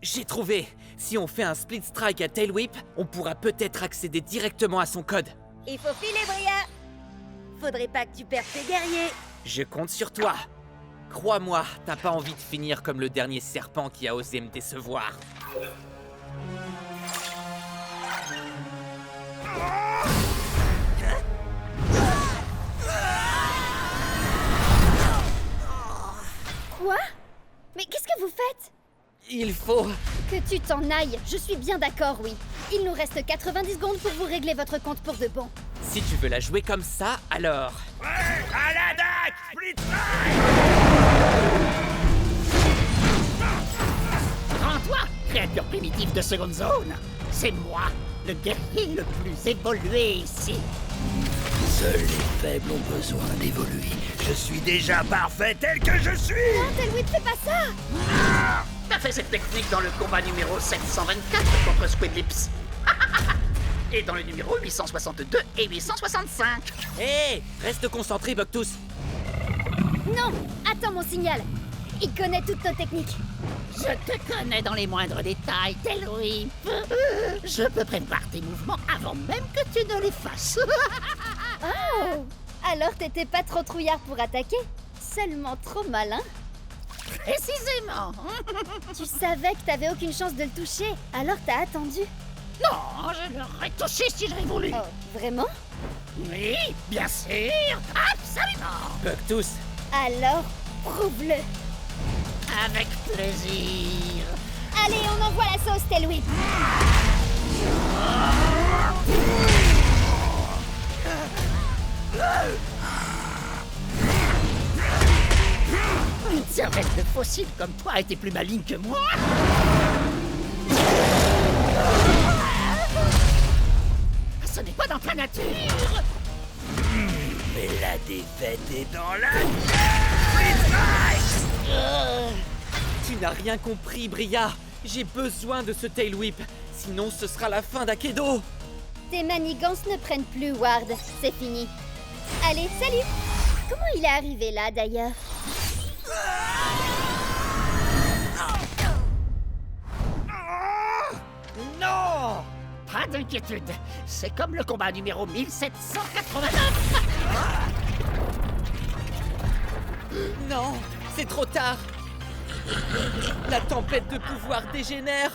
J'ai trouvé. Si on fait un split strike à Tailwhip, on pourra peut-être accéder directement à son code. Il faut filer, Bria. Faudrait pas que tu perdes tes guerriers. Je compte sur toi. Crois-moi, t'as pas envie de finir comme le dernier serpent qui a osé me décevoir. Quoi? Mais qu'est-ce que vous faites? Il faut... Que tu t'en ailles, je suis bien d'accord, oui. Il nous reste 90 secondes pour vous régler votre compte pour de bon. Si tu veux la jouer comme ça, alors... À la date, Split Rends-toi, créature primitive de seconde zone. C'est moi, le guerrier le plus évolué ici. Seuls les faibles ont besoin d'évoluer. Je suis déjà parfait tel que je suis. Non, Tailwhip, fais pas ça. T'as fait cette technique dans le combat numéro 724 contre Squidlips. Et dans le numéro 862 et 865. Hé, reste concentré, Bucktooth. Non, attends mon signal. Il connaît toutes nos techniques. Je te connais dans les moindres détails, Tailwhip. Je peux prévoir tes mouvements avant même que tu ne les fasses. Oh! Alors t'étais pas trop trouillard pour attaquer? Seulement trop malin? Précisément. Tu savais que t'avais aucune chance de le toucher, alors t'as attendu. Non, je l'aurais touché si j'avais voulu. Oh, vraiment? Oui, bien sûr, absolument. Buctus, Alors, prouve-le. Avec plaisir. Allez, on envoie la sauce, Tail Whip. Une cervelle de fossile comme toi était plus maligne que moi. Ce n'est pas dans ta nature. Mais la défaite est dans la... tu n'as rien compris, Bria. J'ai besoin de ce Tail Whip. Sinon, ce sera la fin d'Akedo. Tes manigances ne prennent plus, Ward. C'est fini. Allez, salut. Comment il est arrivé là, d'ailleurs? Non! Pas d'inquiétude. C'est comme le combat numéro 1789. Non, c'est trop tard. La tempête de pouvoir dégénère.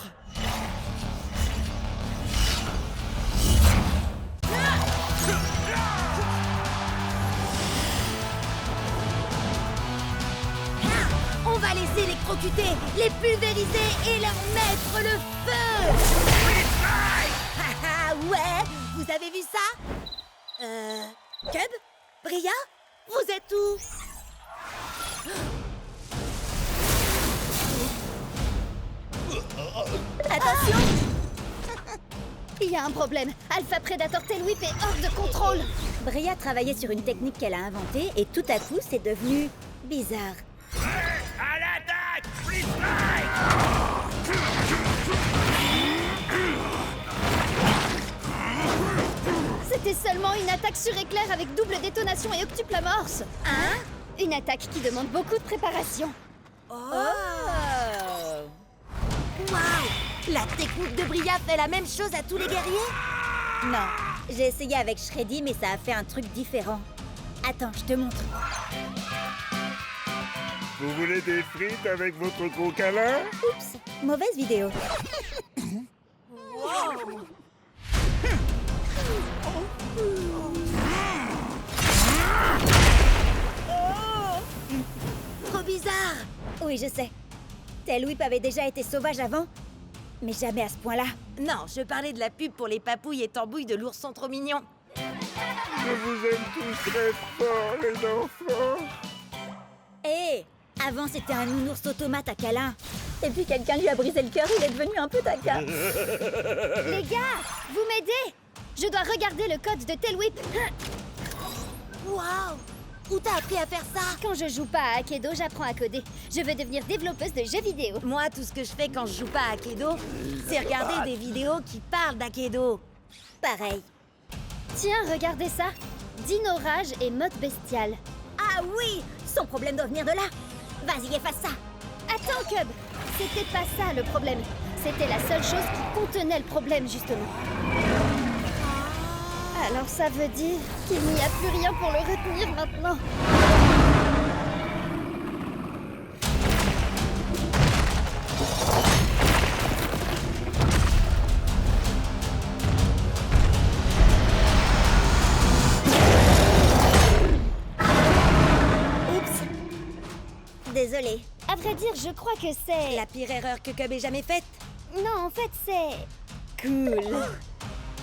On va les électrocuter, les pulvériser et leur mettre le feu. Ah ouais, vous avez vu ça? Cub? Bria? Vous êtes où? Attention! Il y a un problème. Alpha Predator Tail Whip est hors de contrôle. Bria travaillait sur une technique qu'elle a inventée et tout à coup, c'est devenu bizarre. À l'attaque! Split C'était seulement une attaque sur éclair avec double détonation et octuple amorce. Hein? Une attaque qui demande beaucoup de préparation. Waouh! La technique de Bria fait la même chose à tous les guerriers? Non, j'ai essayé avec Shreddy, mais ça a fait un truc différent. Attends, je te montre. Vous voulez des frites avec votre gros câlin? Oups, mauvaise vidéo. Wow! Trop bizarre! Oui, je sais. Tail Whip avait déjà été sauvage avant, mais jamais à ce point-là. Non, je parlais de la pub pour les papouilles et tambouilles de l'ourson trop mignon. Je vous aime tous très fort, les enfants. Hé, avant c'était un nounours automate à câlin. Et puis quelqu'un lui a brisé le cœur, il est devenu un peu taquin. Les gars, vous m'aidez? Je dois regarder le code de Tail Whip. Waouh! Où t'as appris à faire ça? Quand je joue pas à Akedo, j'apprends à coder. Je veux devenir développeuse de jeux vidéo. Moi, tout ce que je fais quand je joue pas à Akedo, c'est regarder des vidéos qui parlent d'Akedo. Pareil. Tiens, regardez ça. Dino Rage et mode bestial. Ah oui, son problème doit venir de là. Vas-y, efface ça. Attends, Cub. C'était pas ça le problème. C'était la seule chose qui contenait le problème, justement. Alors ça veut dire qu'il n'y a plus rien pour le retenir maintenant. Oups. Désolée. À vrai dire, je crois que c'est... La pire erreur que Cub ait jamais faite? Non, en fait, c'est... cool.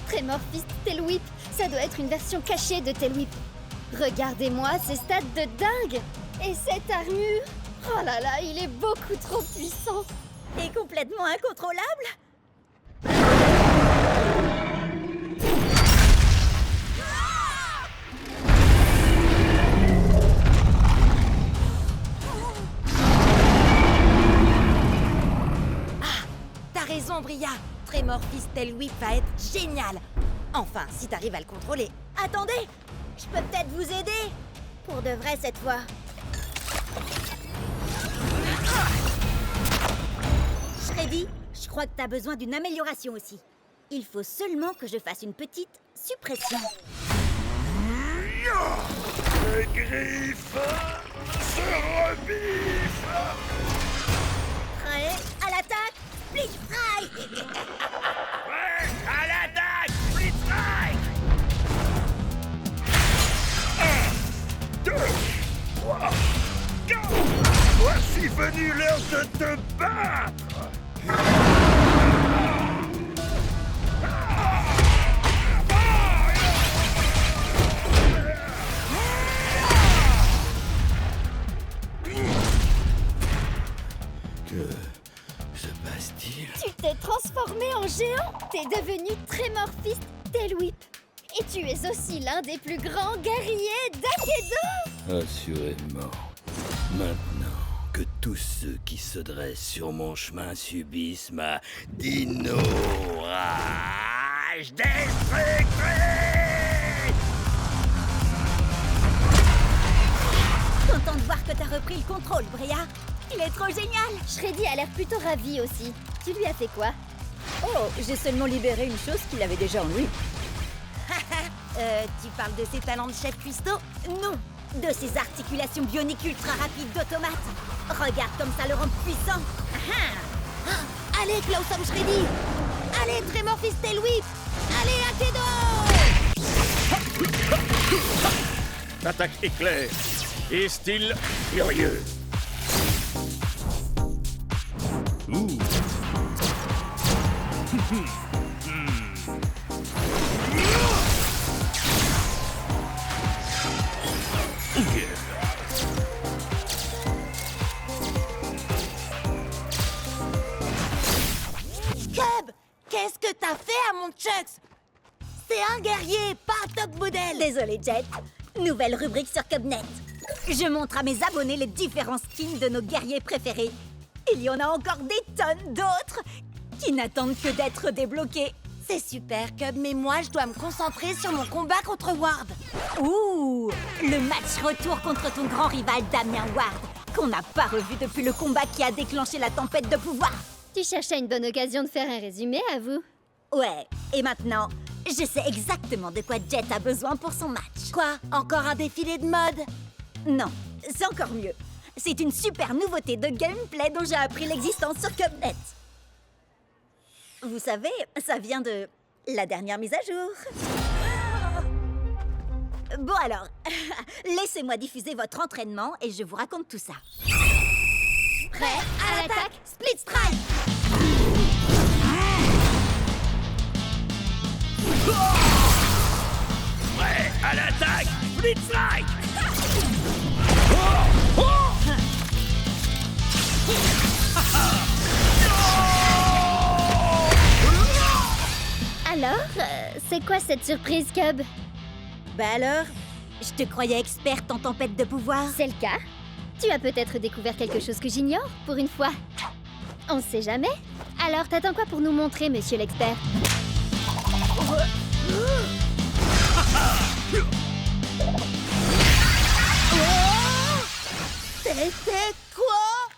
Trémorphiste Tail Whip, ça doit être une version cachée de Tail Whip. Regardez-moi ces stats de dingue. Et cette armure, oh là là, il est beaucoup trop puissant. Et complètement incontrôlable. T'as raison, Bria. Trémorphiste Tail Whip va être génial. Enfin, si t'arrives à le contrôler. Attendez, je peux peut-être vous aider. Pour de vrai cette fois. Shreddy, je crois que t'as besoin d'une amélioration aussi. Il faut seulement que je fasse une petite suppression. Les griffes se rebiffent. Prêt à l'attaque, Split Strike. Ouais, de te battre! Que se passe-t-il? Tu t'es transformé en géant. T'es devenu Tremorfist Tailwhip. Et tu es aussi l'un des plus grands guerriers d'Akedo. Assurément. Maintenant que tous ceux qui se dressent sur mon chemin subissent ma dino rage destructrice! Content de voir que t'as repris le contrôle, Bria. Il est trop génial. Shreddy a l'air plutôt ravi aussi. Tu lui as fait quoi? Oh, j'ai seulement libéré une chose qu'il avait déjà en lui. Tu parles de ses talents de chef cuistot? Non, de ses articulations bioniques ultra rapides d'automate. Regarde comme ça le rend puissant. Allez, Clawsome Shreddy! Allez, Tremorfist Tailwhip! Allez, Akedo! Attaque éclair et style furieux. Ouh. Cub! Qu'est-ce que t'as fait à mon Chucks? C'est un guerrier, pas un top modèle! Désolé, Jet. Nouvelle rubrique sur Cubnet. Je montre à mes abonnés les différents skins de nos guerriers préférés. Il y en a encore des tonnes d'autres qui n'attendent que d'être débloqués. C'est super, Cub, mais moi, je dois me concentrer sur mon combat contre Ward. Ouh, le match retour contre ton grand rival Damien Ward, qu'on n'a pas revu depuis le combat qui a déclenché la tempête de pouvoir. Tu cherchais une bonne occasion de faire un résumé, avoue. Ouais, et maintenant, je sais exactement de quoi Jet a besoin pour son match. Quoi? Encore un défilé de mode? Non, c'est encore mieux. C'est une super nouveauté de gameplay dont j'ai appris l'existence sur Cubnet. Vous savez, ça vient de la dernière mise à jour. Bon alors, laissez-moi diffuser votre entraînement et je vous raconte tout ça. Prêt à l'attaque, Split Strike! Prêt à l'attaque, Split Strike! Alors, c'est quoi cette surprise, Cub? Bah alors, je te croyais experte en tempête de pouvoir. C'est le cas. Tu as peut-être découvert quelque chose que j'ignore, pour une fois. On sait jamais. Alors, t'attends quoi pour nous montrer, monsieur l'expert? C'était quoi?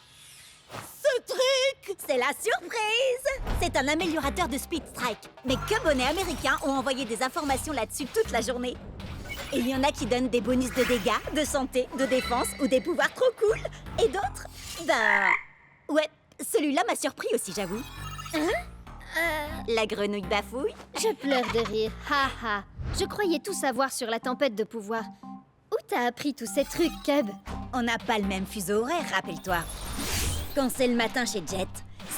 Ce truc? C'est la surprise! C'est un améliorateur de Split Strike. Mes Cubonnets américains ont envoyé des informations là-dessus toute la journée. Et il y en a qui donnent des bonus de dégâts, de santé, de défense ou des pouvoirs trop cool. Et d'autres, ben... Ouais, celui-là m'a surpris aussi, j'avoue. La grenouille bafouille. Je pleure de rire. Ha ha. Je croyais tout savoir sur la tempête de pouvoir. Où t'as appris tous ces trucs, Cub? On n'a pas le même fuseau horaire, rappelle-toi. Quand c'est le matin chez Jet,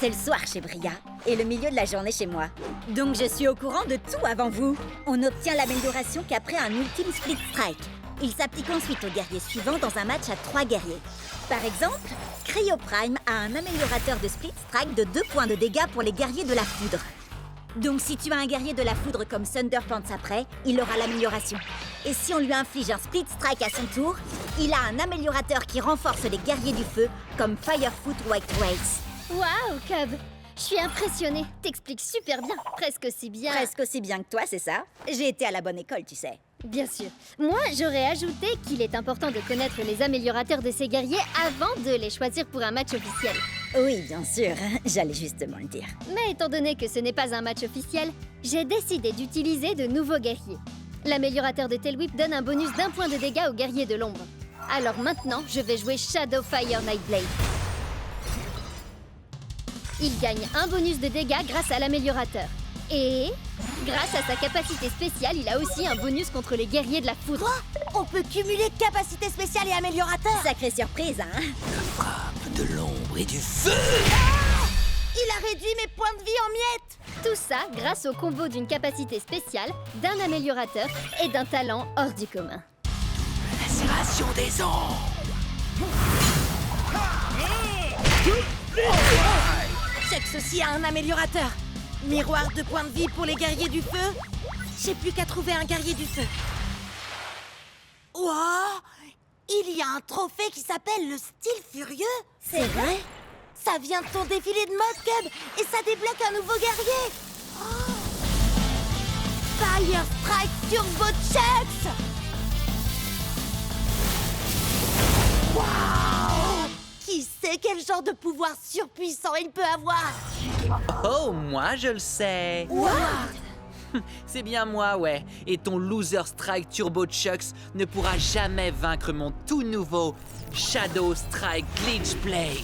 c'est le soir chez Bria et le milieu de la journée chez moi. Donc je suis au courant de tout avant vous. On obtient l'amélioration qu'après un ultime Split Strike. Il s'applique ensuite aux guerriers suivants dans un match à 3 guerriers. Par exemple, Cryo Prime a un améliorateur de Split Strike de 2 points de dégâts pour les guerriers de la foudre. Donc si tu as un guerrier de la foudre comme Thunderpants après, il aura l'amélioration. Et si on lui inflige un Split Strike à son tour, il a un améliorateur qui renforce les guerriers du feu comme Firefoot White Race. Waouh, Cub! Je suis impressionnée. T'expliques super bien. Presque aussi bien. Presque aussi bien que toi, c'est ça? J'ai été à la bonne école, tu sais. Bien sûr. Moi, j'aurais ajouté qu'il est important de connaître les améliorateurs de ces guerriers avant de les choisir pour un match officiel. Oui, bien sûr. J'allais justement le dire. Mais étant donné que ce n'est pas un match officiel, j'ai décidé d'utiliser de nouveaux guerriers. L'améliorateur de Tailwhip donne un bonus d'1 point de dégâts aux guerriers de l'ombre. Alors maintenant, je vais jouer Shadowfire Nightblade. Il gagne un bonus de dégâts grâce à l'améliorateur. Et grâce à sa capacité spéciale, il a aussi un bonus contre les guerriers de la foudre. Quoi? On peut cumuler capacité spéciale et améliorateur? Sacrée surprise, hein? La frappe de l'ombre et du feu. Il a réduit mes points de vie en miettes. Tout ça grâce au combo d'une capacité spéciale, d'un améliorateur et d'un talent hors du commun. Lacération des ombres. Chex aussi a un améliorateur. Miroir de points de vie pour les guerriers du feu. J'ai plus qu'à trouver un guerrier du feu. Wow! Il y a un trophée qui s'appelle le style furieux. C'est vrai? Ça vient de ton défilé de mode, Cub, et ça débloque un nouveau guerrier. Oh. Fire Strike Turbo Chex. Waouh! Qui sait quel genre de pouvoir surpuissant il peut avoir? Oh, moi je le sais. What? C'est bien moi, ouais. Et ton Loser Strike Turbo Chucks ne pourra jamais vaincre mon tout nouveau Shadow Strike Glitch Blade.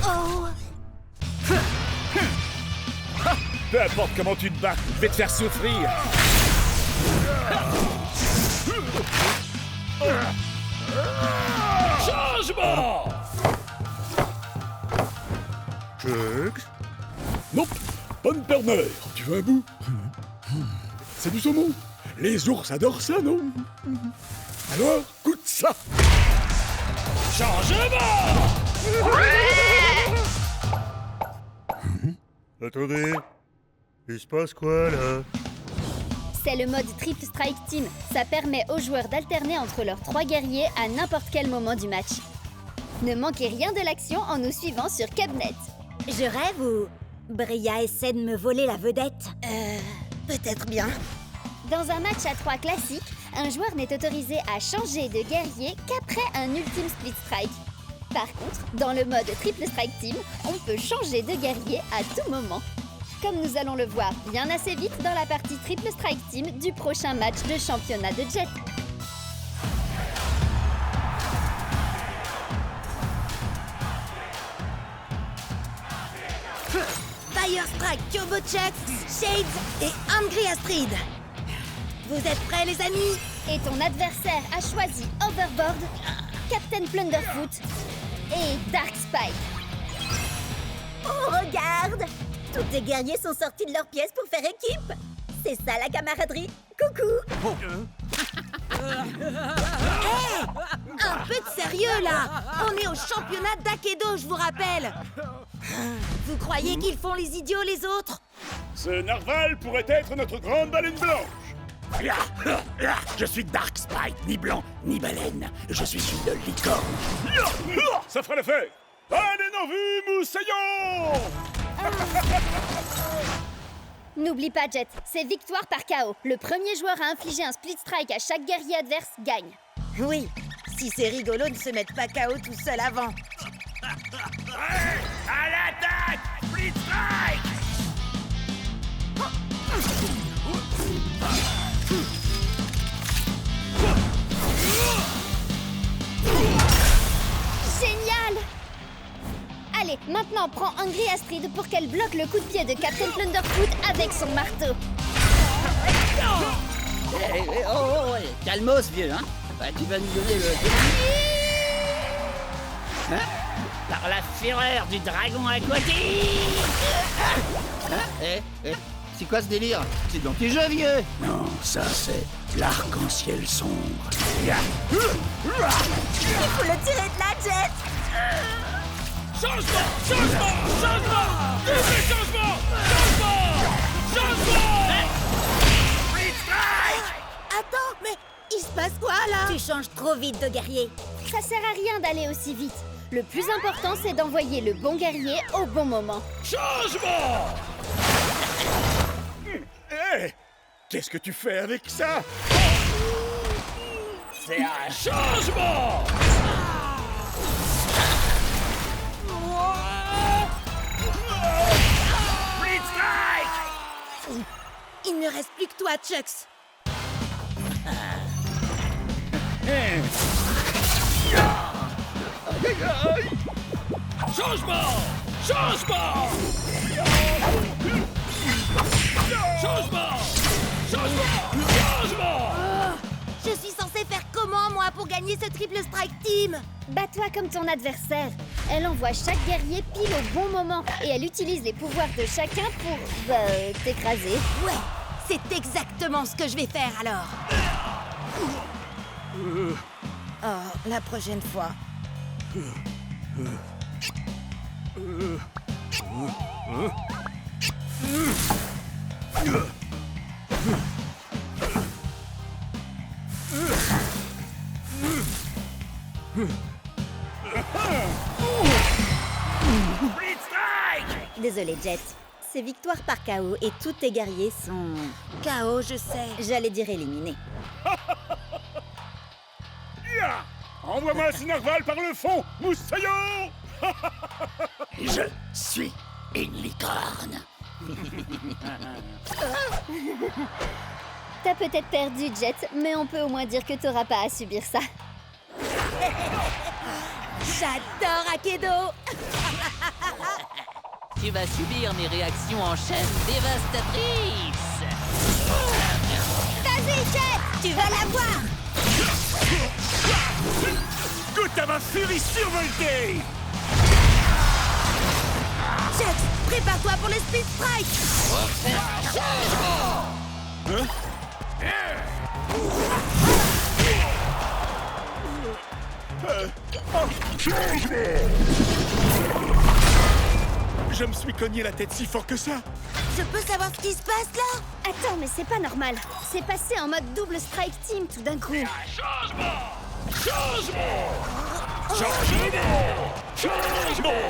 Oh. Peu importe comment tu te bats, je vais te faire souffrir. Changement! Chucks? Nope, bonne père-mère. Tu veux un bout? C'est du saumon. Les ours adorent ça, non? Alors, goûte ça. Changement! Attendez, il se passe quoi là? C'est le mode Triple Strike Team. Ça permet aux joueurs d'alterner entre leurs 3 guerriers à n'importe quel moment du match. Ne manquez rien de l'action en nous suivant sur Cubnet. Je rêve ou Bria essaie de me voler la vedette? Peut-être bien. Dans un match à 3 classique, un joueur n'est autorisé à changer de guerrier qu'après un ultime split strike. Par contre, dans le mode Triple Strike Team, on peut changer de guerrier à tout moment. Comme nous allons le voir bien assez vite dans la partie Triple Strike Team du prochain match de championnat de Jet. Fire Strike Turbo Chex, Shades et Angry Astrid. Vous êtes prêts, les amis? Et ton adversaire a choisi Overboard, Captain Plunderfoot et Dark Spike. Oh, regarde! Tous tes guerriers sont sortis de leur pièce pour faire équipe. C'est ça la camaraderie. Coucou! Un peu de sérieux, là! On est au championnat d'Akedo, je vous rappelle! Vous croyez qu'ils font les idiots, les autres? Ce narval pourrait être notre grande baleine blanche. Je suis Dark Spike, ni blanc, ni baleine. Je suis une licorne. Ça fera l'affaire. Allez, non vu, moussaillon! N'oublie pas, Jet, c'est victoire par KO. Le premier joueur à infliger un split strike à chaque guerrier adverse gagne. Oui, si c'est rigolo de se mettre pas KO tout seul avant. À l'attaque! Split Strike! Génial! Allez, maintenant prends Angry Astrid pour qu'elle bloque le coup de pied de Captain Plunderfoot avec son marteau. Calmos, vieux, hein? Bah, tu vas nous donner le... Hein? Par la fureur du dragon aquatique! C'est quoi ce délire? C'est dans tes jeux, vieux! Non, ça c'est l'arc-en-ciel sombre. Il faut le tirer de la Jet! Changement! Changement! Changement! Double changement! Changement! Changement! Split Strike! Attends, mais il se passe quoi, là? Tu changes trop vite de guerrier. Ça sert à rien d'aller aussi vite. Le plus important, c'est d'envoyer le bon guerrier au bon moment. Changement! Hé! Qu'est-ce que tu fais avec ça? C'est un changement! Split Strike! Il ne reste plus que toi, Chucks. Changement! Changement! Changement! Changement! Changement! gagner ce triple strike team. Bats-toi comme ton adversaire. Elle envoie chaque guerrier pile au bon moment et elle utilise les pouvoirs de chacun pour, t'écraser. Ouais, c'est exactement ce que je vais faire alors. Oh, la prochaine fois. Désolé, Jet. C'est victoire par KO et tous tes guerriers sont... KO, je sais. J'allais dire éliminés. Ya! Envoie-moi un narval par le fond, Moussaillon. Je suis une licorne. T'as peut-être perdu, Jet, mais on peut au moins dire que t'auras pas à subir ça. J'adore Akedo. Tu vas subir mes réactions en chaîne dévastatrices. Vas-y, Jet, tu vas l'avoir. Goûte à ma furie survoltée. Jet, prépare-toi pour le speed strike. Je me suis cogné la tête si fort que ça. Je peux savoir ce qui se passe là? Attends, mais c'est pas normal. C'est passé en mode double strike team tout d'un coup. Changement.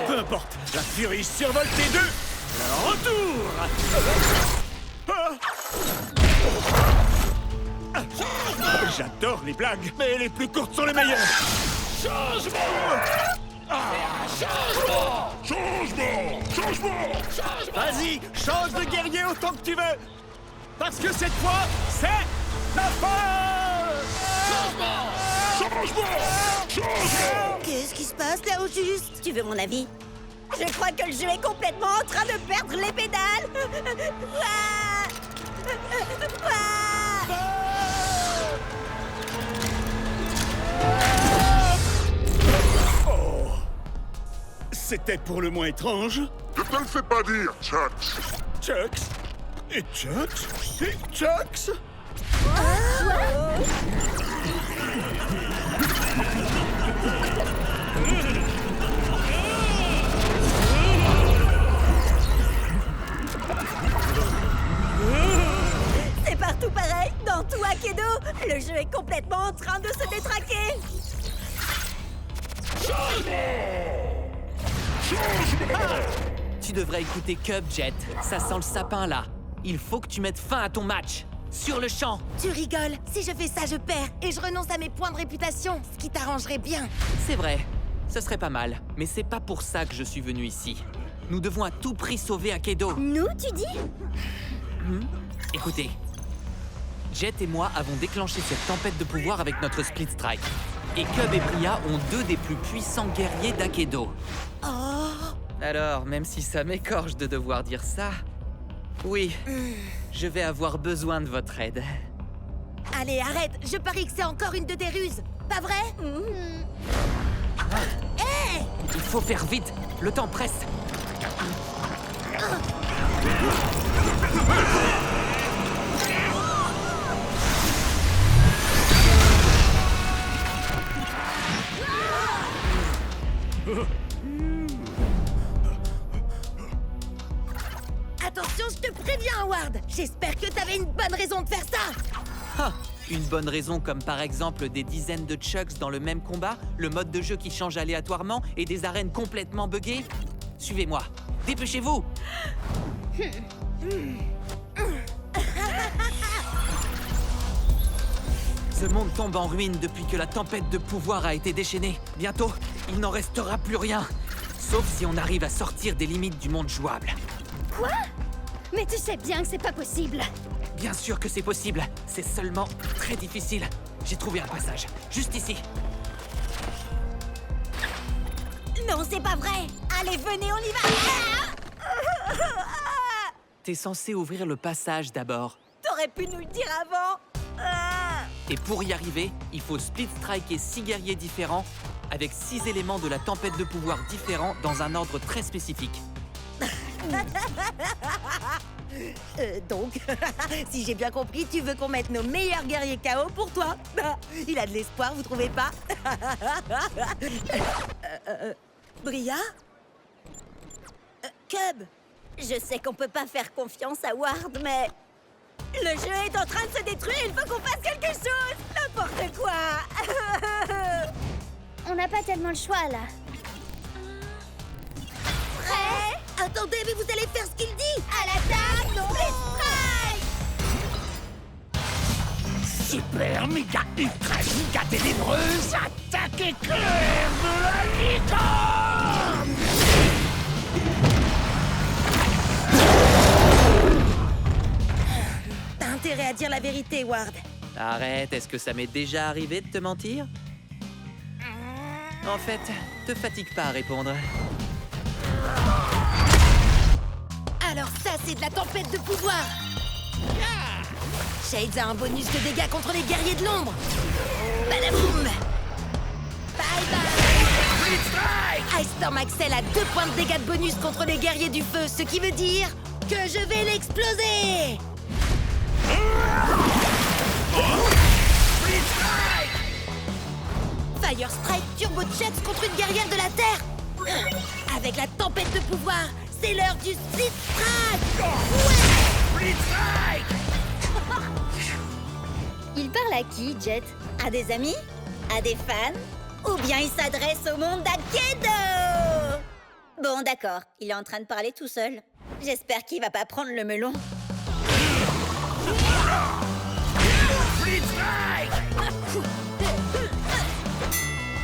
Peu importe, la furie survoltée 2. Le retour. J'adore les blagues, mais les plus courtes sont les meilleures. Changement. Vas-y, change de guerrier autant que tu veux. Parce que cette fois, c'est la fin. Changement. Qu'est-ce qui se passe là au juste? Tu veux mon avis? Je crois que le jeu est complètement en train de perdre les pédales. Oh. C'était pour le moins étrange. Ne te le fais pas dire, Chucks. Chucks? Et Chucks? Et Chucks? C'est partout pareil, dans tout Akedo. Le jeu est complètement en train de se détraquer. Tu devrais écouter Cub, Jet. Ça sent le sapin, là. Il faut que tu mettes fin à ton match. Sur le champ. Tu rigoles. Si je fais ça, je perds. Et je renonce à mes points de réputation. Ce qui t'arrangerait bien. C'est vrai. Ce serait pas mal. Mais c'est pas pour ça que je suis venu ici. Nous devons à tout prix sauver Akedo. Nous, tu dis? Écoutez. Jet et moi avons déclenché cette tempête de pouvoir avec notre Split Strike. Et Cub et Bria ont deux des plus puissants guerriers d'Akedo. Oh. Alors, même si ça m'écorche de devoir dire ça... Oui, je vais avoir besoin de votre aide. Allez, arrête. Je parie que c'est encore une de tes ruses. Pas vrai? Hé! Il faut faire vite. Le temps presse. Attention, je te préviens, Howard. J'espère que t'avais une bonne raison de faire ça. Ah, une bonne raison comme par exemple des dizaines de Chucks dans le même combat, le mode de jeu qui change aléatoirement et des arènes complètement buggées. Suivez-moi. Dépêchez-vous. Ce monde tombe en ruine depuis que la tempête de pouvoir a été déchaînée. Bientôt, il n'en restera plus rien. Sauf si on arrive à sortir des limites du monde jouable. Quoi? Mais tu sais bien que c'est pas possible. Bien sûr que c'est possible. C'est seulement très difficile. J'ai trouvé un passage. Juste ici. Non, c'est pas vrai. Allez, venez, on y va. T'es censé ouvrir le passage d'abord. T'aurais pu nous le dire avant. Et pour y arriver, il faut split striker 6 guerriers différents avec 6 éléments de la tempête de pouvoir différents dans un ordre très spécifique. Donc, si j'ai bien compris, tu veux qu'on mette nos meilleurs guerriers KO pour toi. Il a de l'espoir, vous trouvez pas? Bria? Cub, je sais qu'on peut pas faire confiance à Ward, mais... Le jeu est en train de se détruire, il faut qu'on fasse quelque chose! N'importe quoi! On n'a pas tellement le choix, là. Prêt? Attendez, mais vous allez faire ce qu'il dit! À l'attaque, non! Super méga ultra giga ténébreuse, attaque éclair de la licorne! T'as intérêt à dire la vérité, Ward. Arrête, est-ce que ça m'est déjà arrivé de te mentir? En fait, te fatigue pas à répondre. Alors ça, c'est de la tempête de pouvoir. Shades a un bonus de dégâts contre les guerriers de l'ombre. Badaboum! Bye bye! Ice Storm Axel a 2 points de dégâts de bonus contre les guerriers du feu, ce qui veut dire que je vais l'exploser! Fire Strike Turbo Chucks contre une guerrière de la Terre! Avec la tempête de pouvoir, c'est l'heure du Split Strike! Ouais! Split Strike! Il parle à qui, Jet? À des amis? À des fans? Ou bien il s'adresse au monde d'Akedo? Bon, d'accord, il est en train de parler tout seul. J'espère qu'il va pas prendre le melon.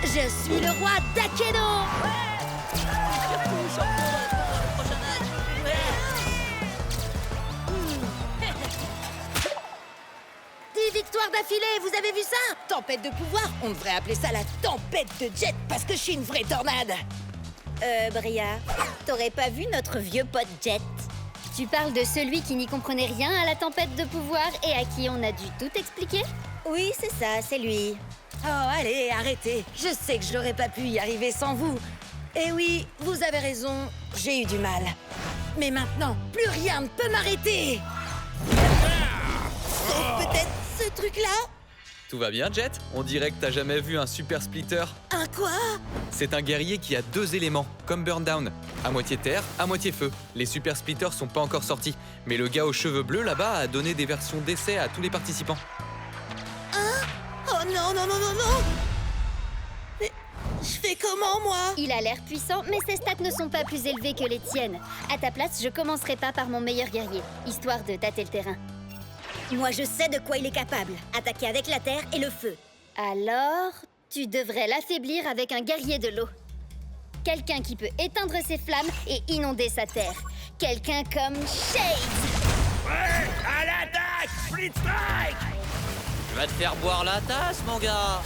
Je suis le roi d'Akedo! 10 victoires d'affilée, vous avez vu ça? Tempête de pouvoir, on devrait appeler ça la tempête de Jet parce que je suis une vraie tornade! Bria, t'aurais pas vu notre vieux pote Jet? Tu parles de celui qui n'y comprenait rien à la tempête de pouvoir et à qui on a dû tout expliquer? Oui, c'est ça, c'est lui. Oh, allez, arrêtez. Je sais que je n'aurais pas pu y arriver sans vous. Et oui, vous avez raison, j'ai eu du mal. Mais maintenant, plus rien ne peut m'arrêter. C'est peut-être ce truc-là? Tout va bien, Jet? On dirait que t'as jamais vu un super splitter. Un quoi? C'est un guerrier qui a 2 éléments, comme Burndown. À moitié terre, à moitié feu. Les super splitters sont pas encore sortis, mais le gars aux cheveux bleus là-bas a donné des versions d'essai à tous les participants. Hein? Oh non, non, non, non, non! Mais je fais comment, moi? Il a l'air puissant, mais ses stats ne sont pas plus élevés que les tiennes. À ta place, je commencerai pas par mon meilleur guerrier, histoire de tâter le terrain. Moi, je sais de quoi il est capable. Attaquer avec la terre et le feu. Alors, tu devrais l'affaiblir avec un guerrier de l'eau. Quelqu'un qui peut éteindre ses flammes et inonder sa terre. Quelqu'un comme Shades. Ouais, à l'attaque! Split Strike! Je vais te faire boire la tasse, mon gars.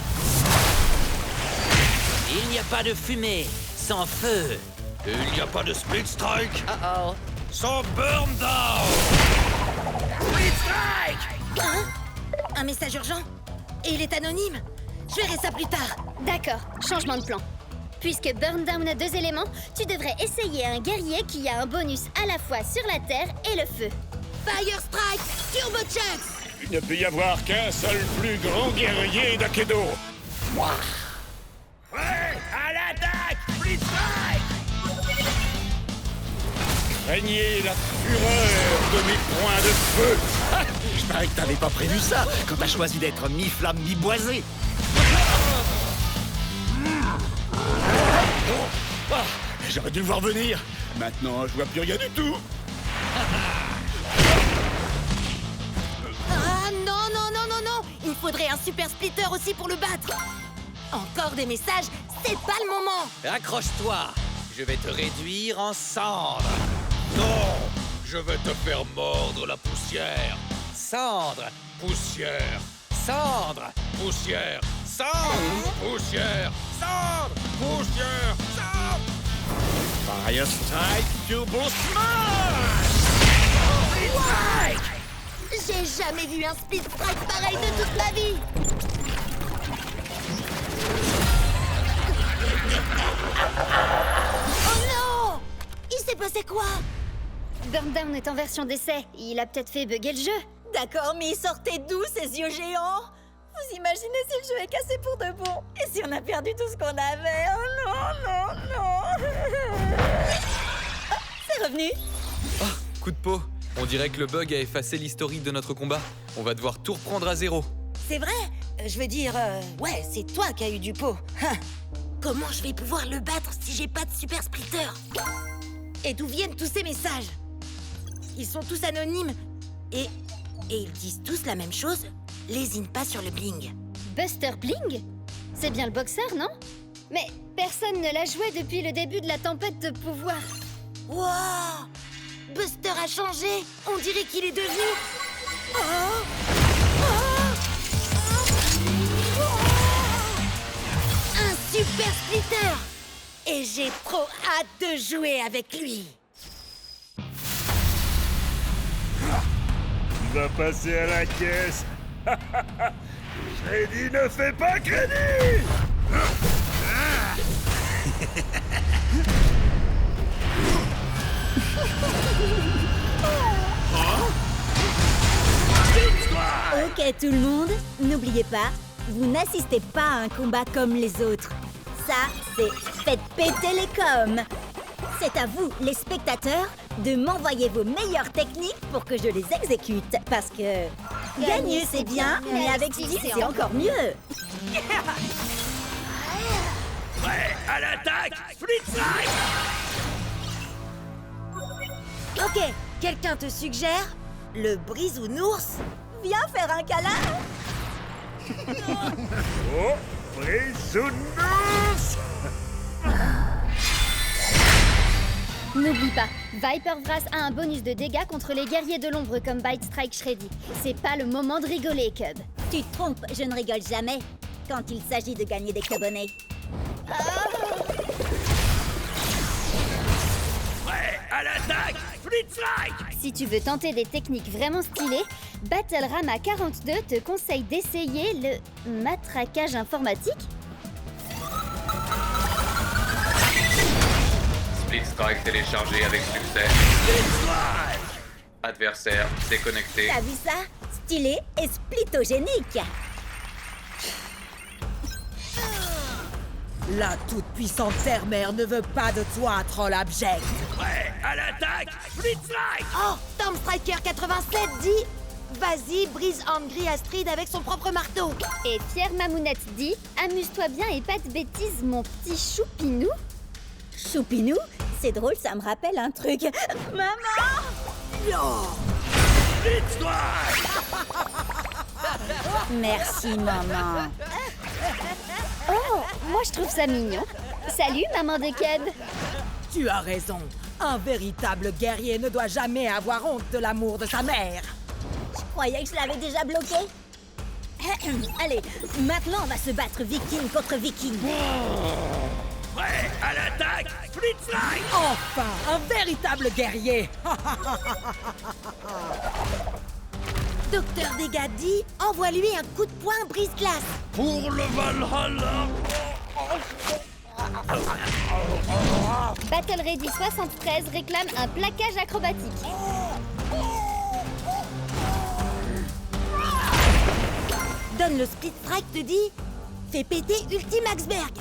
Il n'y a pas de fumée sans feu. Il n'y a pas de Split Strike Oh-oh. sans Burn Down! Split Strike! Hein? Un message urgent? Et il est anonyme? Je verrai ça plus tard. D'accord, changement de plan. Puisque Burndown a 2 éléments, tu devrais essayer un guerrier qui a un bonus à la fois sur la terre et le feu. Fire Strike Turbo Chucks! Il ne peut y avoir qu'un seul plus grand guerrier d'Akedo. Moi. Ouais, à l'attaque! Split Strike! Craignez la fureur de mes points de feu. Ah, je parie que t'avais pas prévu ça quand t'as choisi d'être mi-flamme, mi-boisé. Ah, j'aurais dû le voir venir. Maintenant, je vois plus rien du tout. Ah non, non, non, non, non! Il faudrait un super splitter aussi pour le battre. Encore des messages, c'est pas le moment. Accroche-toi, je vais te réduire en cendres. Non, je vais te faire mordre la poussière. Cendres, Poussière, cendres, poussière, cendre, poussière, cendre, poussière, cendre. Fire Strike Turbo Smash! Split Strike! J'ai jamais vu un Split Strike pareil de toute ma vie. Oh non! Il s'est passé quoi? Burndown est en version d'essai. Il a peut-être fait bugger le jeu. D'accord, mais ils sortaient d'où ces yeux géants? Vous imaginez si le jeu est cassé pour de bon? Et si on a perdu tout ce qu'on avait? Oh non, non, non! Oh, c'est revenu! Ah, coup de peau. On dirait que le bug a effacé l'historique de notre combat. On va devoir tout reprendre à zéro. C'est vrai? Je veux dire, ouais, c'est toi qui as eu du pot. Comment je vais pouvoir le battre si j'ai pas de super splitter? Et d'où viennent tous ces messages? Ils sont tous anonymes. Et ils disent tous la même chose. Lésine pas sur le bling. Buster Bling? C'est bien le boxeur, non? Mais personne ne l'a joué depuis le début de la tempête de pouvoir. Wow! Buster a changé. On dirait qu'il est devenu... Oh! Un super splitter! Et j'ai trop hâte de jouer avec lui. Il va passer à la caisse. Shreddy ne fait pas crédit. Ok tout le monde, n'oubliez pas, vous n'assistez pas à un combat comme les autres. Ça, c'est faites péter les coms. C'est à vous, les spectateurs, de m'envoyer vos meilleures techniques pour que je les exécute. Parce que gagner c'est bien, mais avec style c'est encore mieux. Prêt à l'attaque! Split Strike! Ok, quelqu'un te suggère le brisounours? Viens faire un câlin. Oh, brisounours! N'oublie pas, Viper Vras a un bonus de dégâts contre les guerriers de l'ombre comme Bite Strike Shreddy. C'est pas le moment de rigoler, Cub. Tu te trompes, je ne rigole jamais quand il s'agit de gagner des cubonnets. Prêt à l'attaque! Split Strike! Si tu veux tenter des techniques vraiment stylées, Battle-Rama 42 te conseille d'essayer le matraquage informatique. Split Strike téléchargé avec succès. Adversaire déconnecté. T'as vu ça? Stylé et splitogénique. La toute-puissante Terre-Mère ne veut pas de toi, troll abject. Prêt à l'attaque! Split Strike! Oh, Storm Striker 87 dit... Vas-y, brise Angry Astrid avec son propre marteau. Et Pierre Mamounette dit amuse-toi bien et pas de bêtises, mon petit choupinou. Choupinou? C'est drôle, ça me rappelle un truc. Maman! Split Strike! Merci, maman. Oh, moi je trouve ça mignon. Salut, maman de Cub. Tu as raison. Un véritable guerrier ne doit jamais avoir honte de l'amour de sa mère. Je croyais que je l'avais déjà bloqué. Allez, maintenant on va se battre viking contre viking. Prêt à l'attaque! Split Strike! Enfin, un véritable guerrier. Docteur Dégâts dit, envoie-lui un coup de poing brise-glace. Pour le Valhalla! Battle Ready 73 réclame un plaquage acrobatique. Donne le Split Strike te dit, fais péter Ultimaxberg.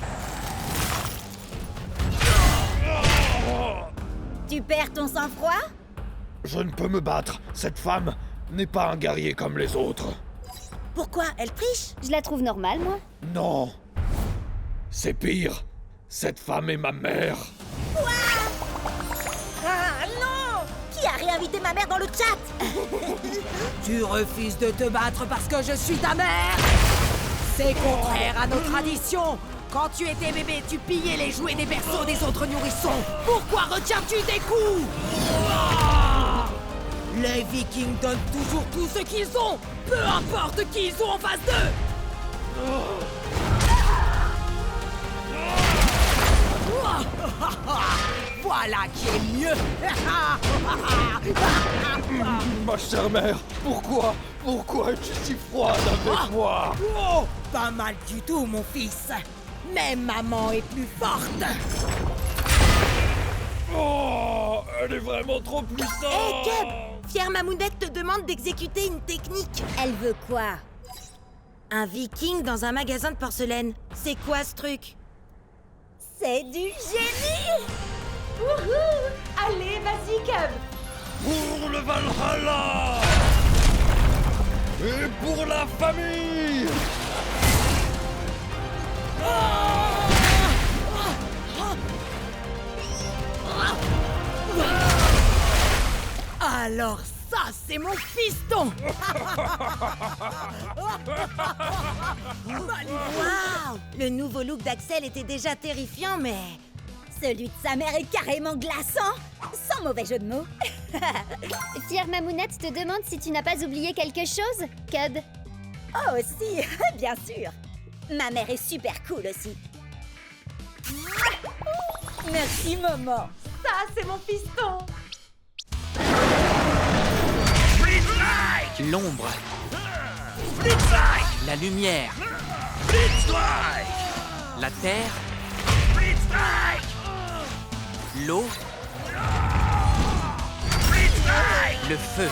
Tu perds ton sang-froid? Je ne peux me battre. Cette femme n'est pas un guerrier comme les autres. Pourquoi? Elle triche? Je la trouve normale, moi. Non. C'est pire. Cette femme est ma mère. Quoi? Ah non! Qui a réinvité ma mère dans le chat? Tu refuses de te battre parce que je suis ta mère? C'est contraire à nos traditions. Quand tu étais bébé, tu pillais les jouets des berceaux des autres nourrissons. Pourquoi retiens-tu des coups? Les Vikings donnent toujours tout ce qu'ils ont, peu importe qui ils ont en face d'eux. Voilà qui est mieux. Ma Pourquoi, chère mère? Pourquoi? Pourquoi es-tu si froide avec moi? Oh, pas mal du tout, mon fils. Mais maman est plus forte. Oh, elle est vraiment trop puissante. Hé, Cub! Fière Mamounette te demande d'exécuter une technique. Elle veut quoi? Un viking dans un magasin de porcelaine. C'est quoi ce truc? C'est du génie! Wouhou! Allez, vas-y, Cub! Pour le Valhalla! Et pour la famille! Alors ça, c'est mon fiston. Waouh! Le nouveau look d'Axel était déjà terrifiant, mais... Celui de sa mère est carrément glaçant. Sans mauvais jeu de mots. Fière Mamounette te demande si tu n'as pas oublié quelque chose, Cub. Oh, si, bien sûr. Ma mère est super cool aussi. Merci, maman. Ça, c'est mon fiston! L'ombre. La lumière. La terre. L'eau. Le feu.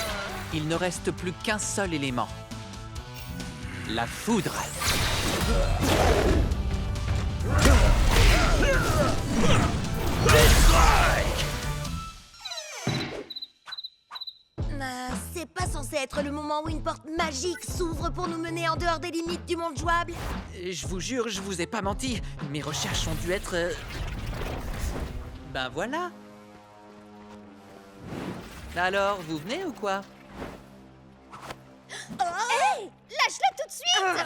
Il ne reste plus qu'un seul élément. La foudre. C'est pas censé être le moment où une porte magique s'ouvre pour nous mener en dehors des limites du monde jouable? Je vous jure, je vous ai pas menti. Mes recherches ont dû être... Ben voilà. Alors, vous venez ou quoi? Hey! Lâche-le tout de suite!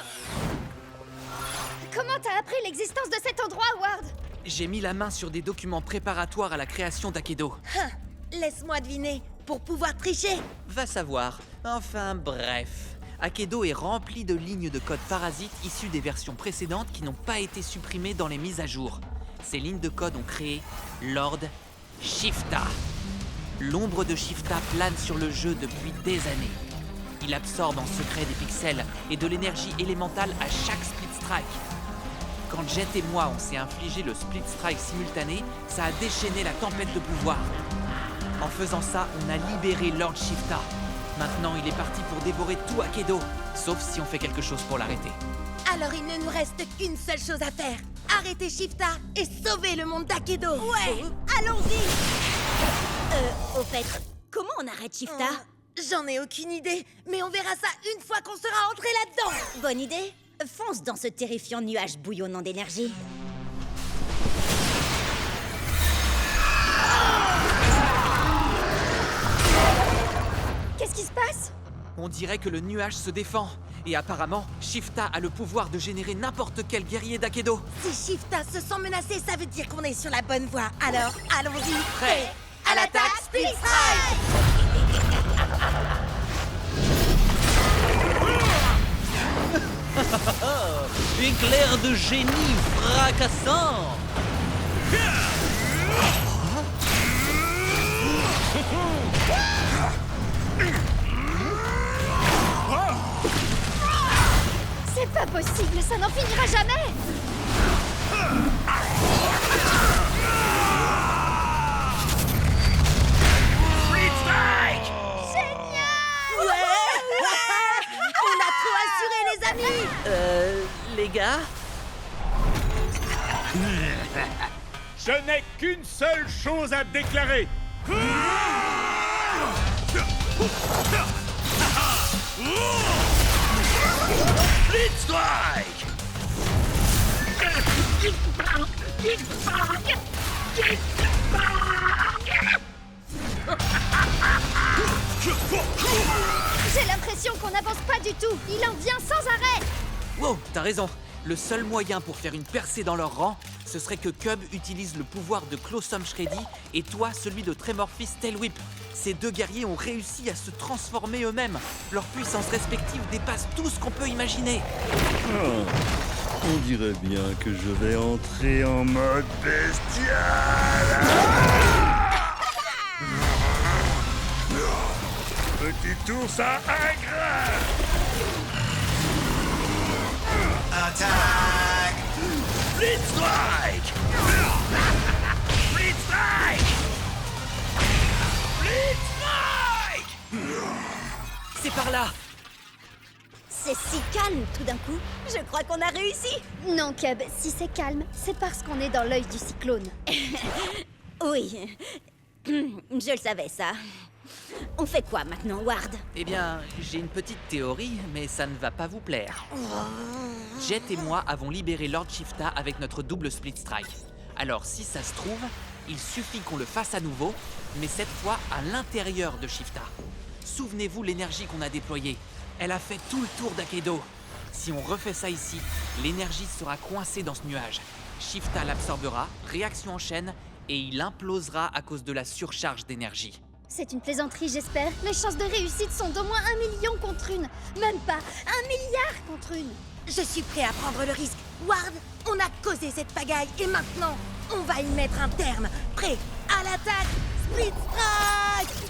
Comment t'as appris l'existence de cet endroit, Ward? J'ai mis la main sur des documents préparatoires à la création d'Akedo. Laisse-moi deviner. Pour pouvoir tricher? Va savoir. Enfin, bref. Akedo est rempli de lignes de code parasites issues des versions précédentes qui n'ont pas été supprimées dans les mises à jour. Ces lignes de code ont créé Lord Shifta. L'ombre de Shifta plane sur le jeu depuis des années. Il absorbe en secret des pixels et de l'énergie élémentale à chaque split strike. Quand Jet et moi on s'est infligé le split strike simultané, ça a déchaîné la tempête de pouvoir. En faisant ça, on a libéré Lord Shifta. Maintenant, il est parti pour dévorer tout Akedo, sauf si on fait quelque chose pour l'arrêter. Alors il ne nous reste qu'une seule chose à faire. Arrêter Shifta et sauver le monde d'Akedo. Ouais, allons-y. Au fait, comment on arrête Shifta? J'en ai aucune idée, mais on verra ça une fois qu'on sera entré là-dedans. Bonne idée. Fonce dans ce terrifiant nuage bouillonnant d'énergie. Qu'est-ce qui se passe? On dirait que le nuage se défend. Et apparemment, Shifta a le pouvoir de générer n'importe quel guerrier d'Akedo. Si Shifta se sent menacé, ça veut dire qu'on est sur la bonne voie. Alors, allons-y. Prêt à l'attaque, Split Strike! Éclair de génie fracassant! C'est pas possible, ça n'en finira jamais! Split Strike! Génial! Ouais! On a trop assuré, les amis! Les gars? Je n'ai qu'une seule chose à déclarer. Split Strike! J'ai l'impression qu'on n'avance pas du tout. Il en vient sans arrêt. Wow, t'as raison. Le seul moyen pour faire une percée dans leur rang, ce serait que Cub utilise le pouvoir de Closum Shreddy et toi celui de Tremorphis Tailwhip. Ces deux guerriers ont réussi à se transformer eux-mêmes. Leurs puissances respectives dépassent tout ce qu'on peut imaginer. On dirait bien que je vais entrer en mode bestial. petit ours à ingrat! Attaque! Split Strike! Split Strike! Split Strike! C'est par là! C'est si calme tout d'un coup. Je crois qu'on a réussi. Non, Cub, si c'est calme, c'est parce qu'on est dans l'œil du cyclone. Oui. Je le savais, ça. On fait quoi maintenant, Ward? Eh bien, j'ai une petite théorie, mais ça ne va pas vous plaire. Jet et moi avons libéré Lord Shifta avec notre double Split Strike. Alors, si ça se trouve, il suffit qu'on le fasse à nouveau, mais cette fois à l'intérieur de Shifta. Souvenez-vous l'énergie qu'on a déployée. Elle a fait tout le tour d'Akedo. Si on refait ça ici, l'énergie sera coincée dans ce nuage. Shifta l'absorbera, réaction en chaîne, et il implosera à cause de la surcharge d'énergie. C'est une plaisanterie, j'espère. Les chances de réussite sont d'au moins 1 million contre une. Même pas 1 milliard contre une. Je suis prêt à prendre le risque. Ward, on a causé cette pagaille et maintenant, on va y mettre un terme. Prêt à l'attaque, Split Strike!